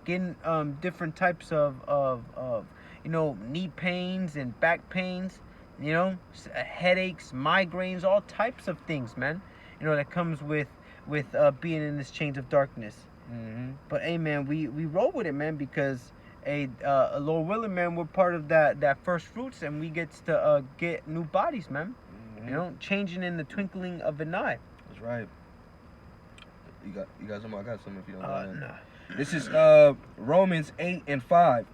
Getting different types of knee pains and back pains, headaches, migraines, all types of things, man. That comes with being in this chains of darkness. Mm-hmm. But hey, man, we roll with it, man, because Lord willing, man, we're part of that first fruits, and we get to get new bodies, man. Mm-hmm. Changing in the twinkling of an eye. That's right. You got something? I got something if you don't mind. Nah. This is Romans 8:5.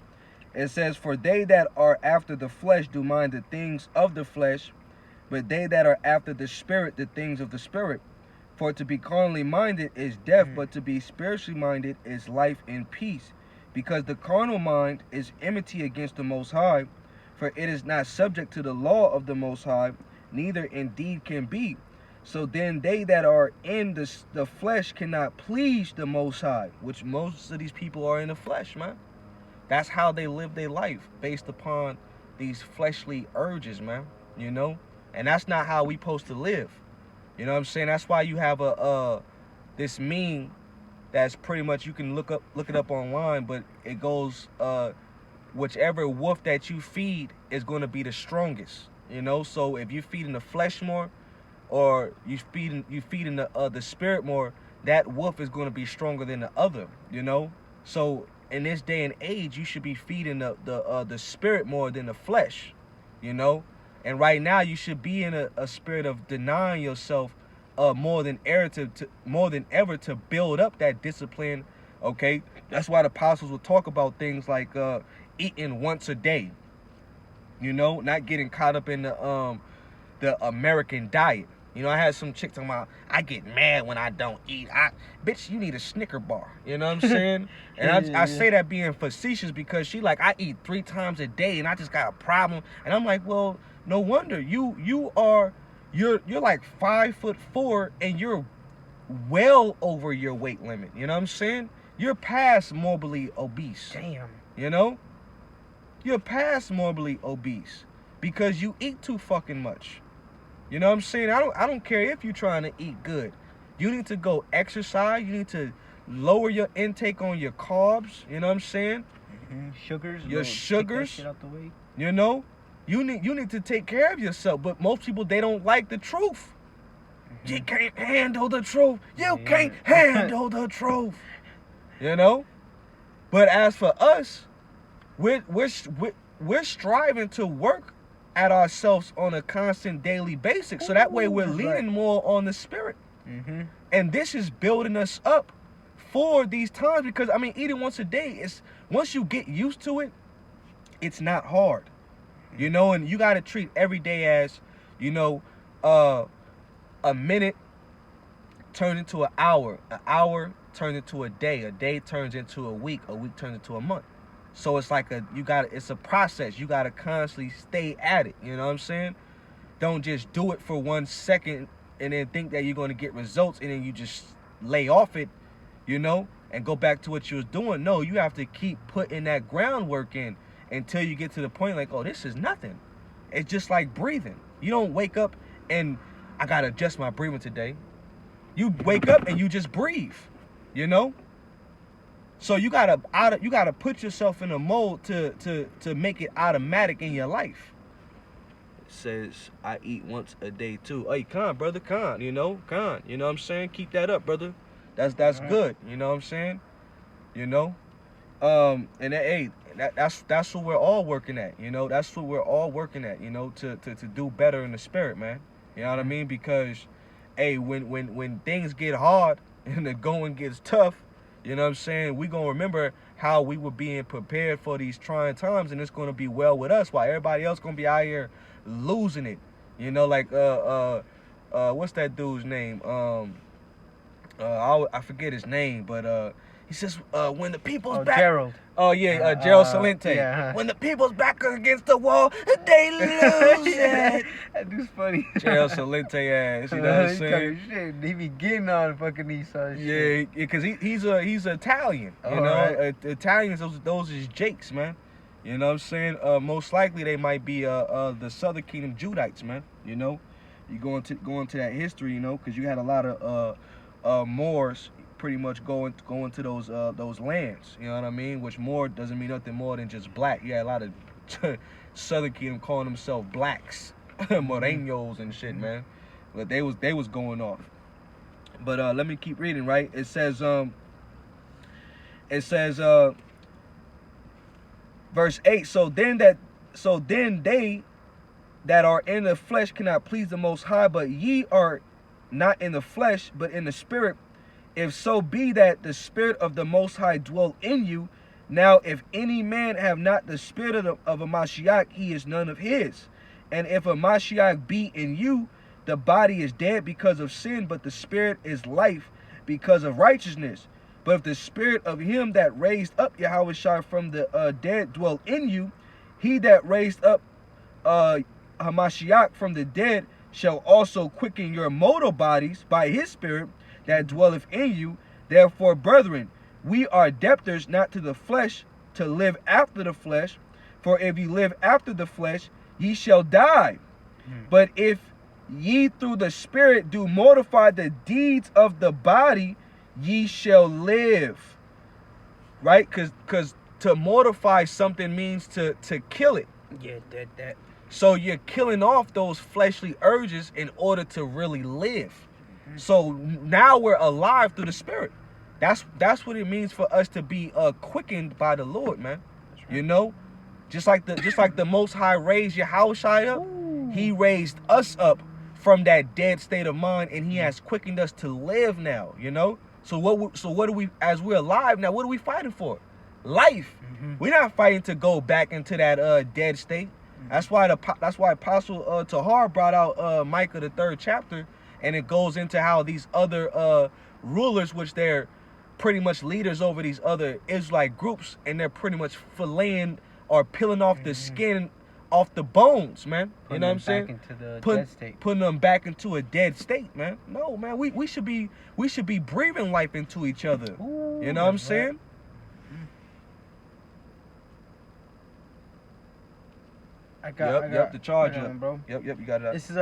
It says, for they that are after the flesh do mind the things of the flesh, but they that are after the spirit, the things of the spirit. For to be carnally minded is death, but to be spiritually minded is life and peace. Because the carnal mind is enmity against the Most High, for it is not subject to the law of the Most High, neither indeed can be. So then they that are in the flesh cannot please the Most High, which most of these people are in the flesh, man. That's how they live their life, based upon these fleshly urges, man. And that's not how we supposed to live. You know what I'm saying? That's why you have this meme that's pretty much, you can look it up online, but it goes, whichever wolf that you feed is going to be the strongest. So if you're feeding the flesh more, or you feeding the spirit more, that wolf is going to be stronger than the other. So in this day and age, you should be feeding the spirit more than the flesh. And right now, you should be in a spirit of denying yourself more than ever to build up that discipline. Okay, that's why the apostles will talk about things like eating once a day. Not getting caught up in the American diet. I had some chick talking about, I get mad when I don't eat. Bitch, you need a Snicker bar. You know what I'm saying? And I say that being facetious, because she like, I eat 3 times a day and I just got a problem. And I'm like, well, no wonder. You're like 5'4" and you're well over your weight limit. You know what I'm saying? You're past morbidly obese. Damn. You're past morbidly obese because you eat too fucking much. You know what I'm saying? I don't care if you're trying to eat good. You need to go exercise. You need to lower your intake on your carbs. You know what I'm saying? Sugars. Your sugars. Take that shit out the way. You know, you need to take care of yourself. But most people, they don't like the truth. You can't handle the truth. You can't handle the truth. You know. But as for us, we're striving to work at ourselves on a constant daily basis. So that way we're leaning more on the spirit. And this is building us up for these times, because I mean, eating once a day is, once you get used to it, it's not hard. You know, and you got to treat every day as, you know, a minute turns into an hour turns into a day turns into a week turns into a month. So it's like it's a process. You got to constantly stay at it. You know what I'm saying? Don't just do it for 1 second and then think that you're going to get results and then you just lay off it, you know, and go back to what you was doing. No, you have to keep putting that groundwork in until you get to the point like, oh, this is nothing. It's just like breathing. You don't wake up and I got to adjust my breathing today. You wake up and you just breathe, you know? So you gotta put yourself in a mode to make it automatic in your life. It says I eat once a day too. Hey, brother, you know what I'm saying? Keep that up, brother. That's good, you know what I'm saying? You know? That's what we're all working at, you know? That's what we're all working at, you know, to do better in the spirit, man. You know what I mean? Because hey, when things get hard and the going gets tough, you know what I'm saying, we going to remember how we were being prepared for these trying times, and it's going to be well with us while everybody else going to be out here losing it. You know, like, what's that dude's name? I forget his name, but he says, when the people's back... Gerald. Oh, yeah, Gerald Salente. Yeah. When the people's back against the wall, they lose it. That dude's funny. Gerald Salente ass, you know what I'm saying? Shit. He be getting on fucking these shit. Yeah, because he's Italian, you know? Right. Italians, those is Jakes, man. You know what I'm saying? Most likely they might be the Southern Kingdom Judites, man. You know? You go into that history, you know, because you had a lot of Moors pretty much going to those lands, you know what I mean? Which Moor doesn't mean nothing more than just black. You had a lot of Southern Kingdom calling themselves blacks, Moreños and shit, man. But they was going off. But let me keep reading, right? It says verse 8, so then they that are in the flesh cannot please the Most High, but ye are not in the flesh, but in the spirit, if so be that the spirit of the Most High dwell in you. Now, if any man have not the spirit of a Mashiach, he is none of his. And if a Mashiach be in you, the body is dead because of sin, but the spirit is life because of righteousness. But if the spirit of him that raised up Yahushua from the dead dwell in you, he that raised up Hamashiach from the dead shall also quicken your mortal bodies by his spirit that dwelleth in you. Therefore, brethren, we are debtors not to the flesh to live after the flesh. For if ye live after the flesh, ye shall die. But if ye through the spirit do mortify the deeds of the body, ye shall live. Right? Because to mortify something means to kill it. Yeah, that. So you're killing off those fleshly urges in order to really live. So now we're alive through the spirit. That's what it means for us to be quickened by the Lord, man. Right. You know, just like the Most High raised Yahushua up, he raised us up from that dead state of mind, and he has quickened us to live now. You know. So what do we, as we're alive now, what are we fighting for? Life. We're not fighting to go back into that dead state. That's why Apostle Tahar brought out Micah the 3rd chapter, and it goes into how these other rulers, which they're pretty much leaders over these other Israelite groups, and they're pretty much filleting or peeling off the skin off the bones, man. You know what I'm saying? Into the dead state. Putting them back into a dead state, man. No, man, we should be breathing life into each other. Ooh, you know what I'm saying? I got the charge up, bro. Yep, you got it up. This is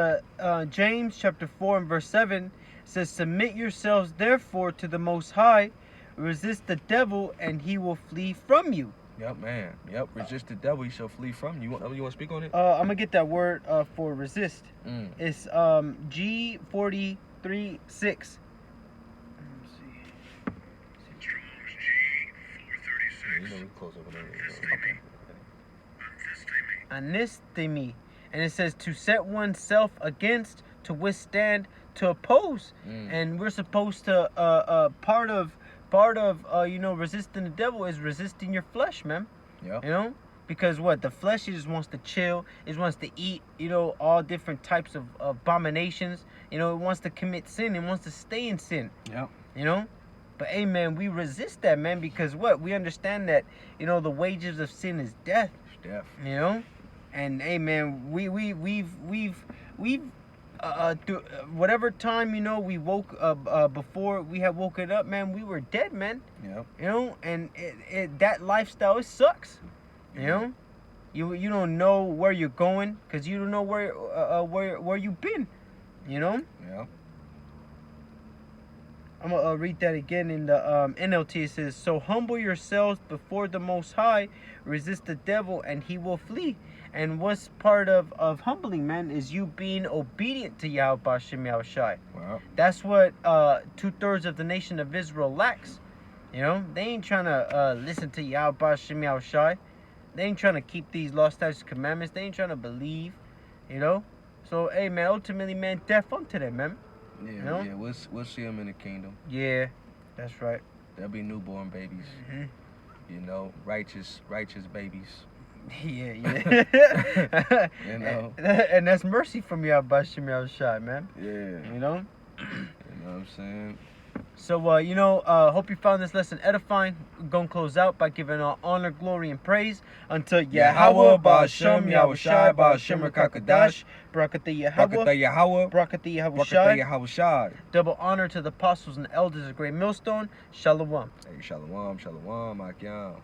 James chapter 4 and verse 7. It says, submit yourselves therefore to the Most High, resist the devil, and he will flee from you. Yep, man. Yep. Resist the devil, he shall flee from you. You want to speak on it? I'm gonna get that word for resist. Mm. It's G43:6. You know we close over there. Okay. Anistemi, and it says to set oneself against, to withstand, to oppose, and we're supposed to part of resisting the devil is resisting your flesh, man. Yeah. You know, because what the flesh just wants to chill, it wants to eat, all different types of abominations. It wants to commit sin, it wants to stay in sin. Yeah. But hey, man, we resist that, man, because what we understand that the wages of sin is death. It's death. And hey, man, we've through whatever time we woke before we had woken up, man, we were dead, man. Yeah. And that lifestyle, it sucks. You don't know where you're going because you don't know where you've been. Yeah. I'm gonna read that again in the NLT. It says, "So humble yourselves before the Most High, resist the devil, and he will flee." And what's part of humbling, man, is you being obedient to Yahweh Bashem Yahushai. Wow. That's what 2/3 of the nation of Israel lacks. They ain't trying to listen to Yahweh Bashem Yahushai. They ain't trying to keep these law, statutes, commandments. They ain't trying to believe. So hey, man, ultimately, man, death unto them, man. Yeah, yeah. We'll see them in the kingdom. Yeah, that's right. There'll be newborn babies. Righteous babies. Yeah. And that's mercy from Yahweh Bashem Yahushai, man. Yeah. You know what I'm saying? So, hope you found this lesson edifying. We're going to close out by giving all honor, glory, and praise unto Yahweh, Ba'ashem, Yahushai, Ba'ashem, Rakakadash, Barakatah Yahweh, Barakatah Yahushai. Double honor to the apostles and elders of Great Millstone. Shalom. Hey, shalom, Akyam.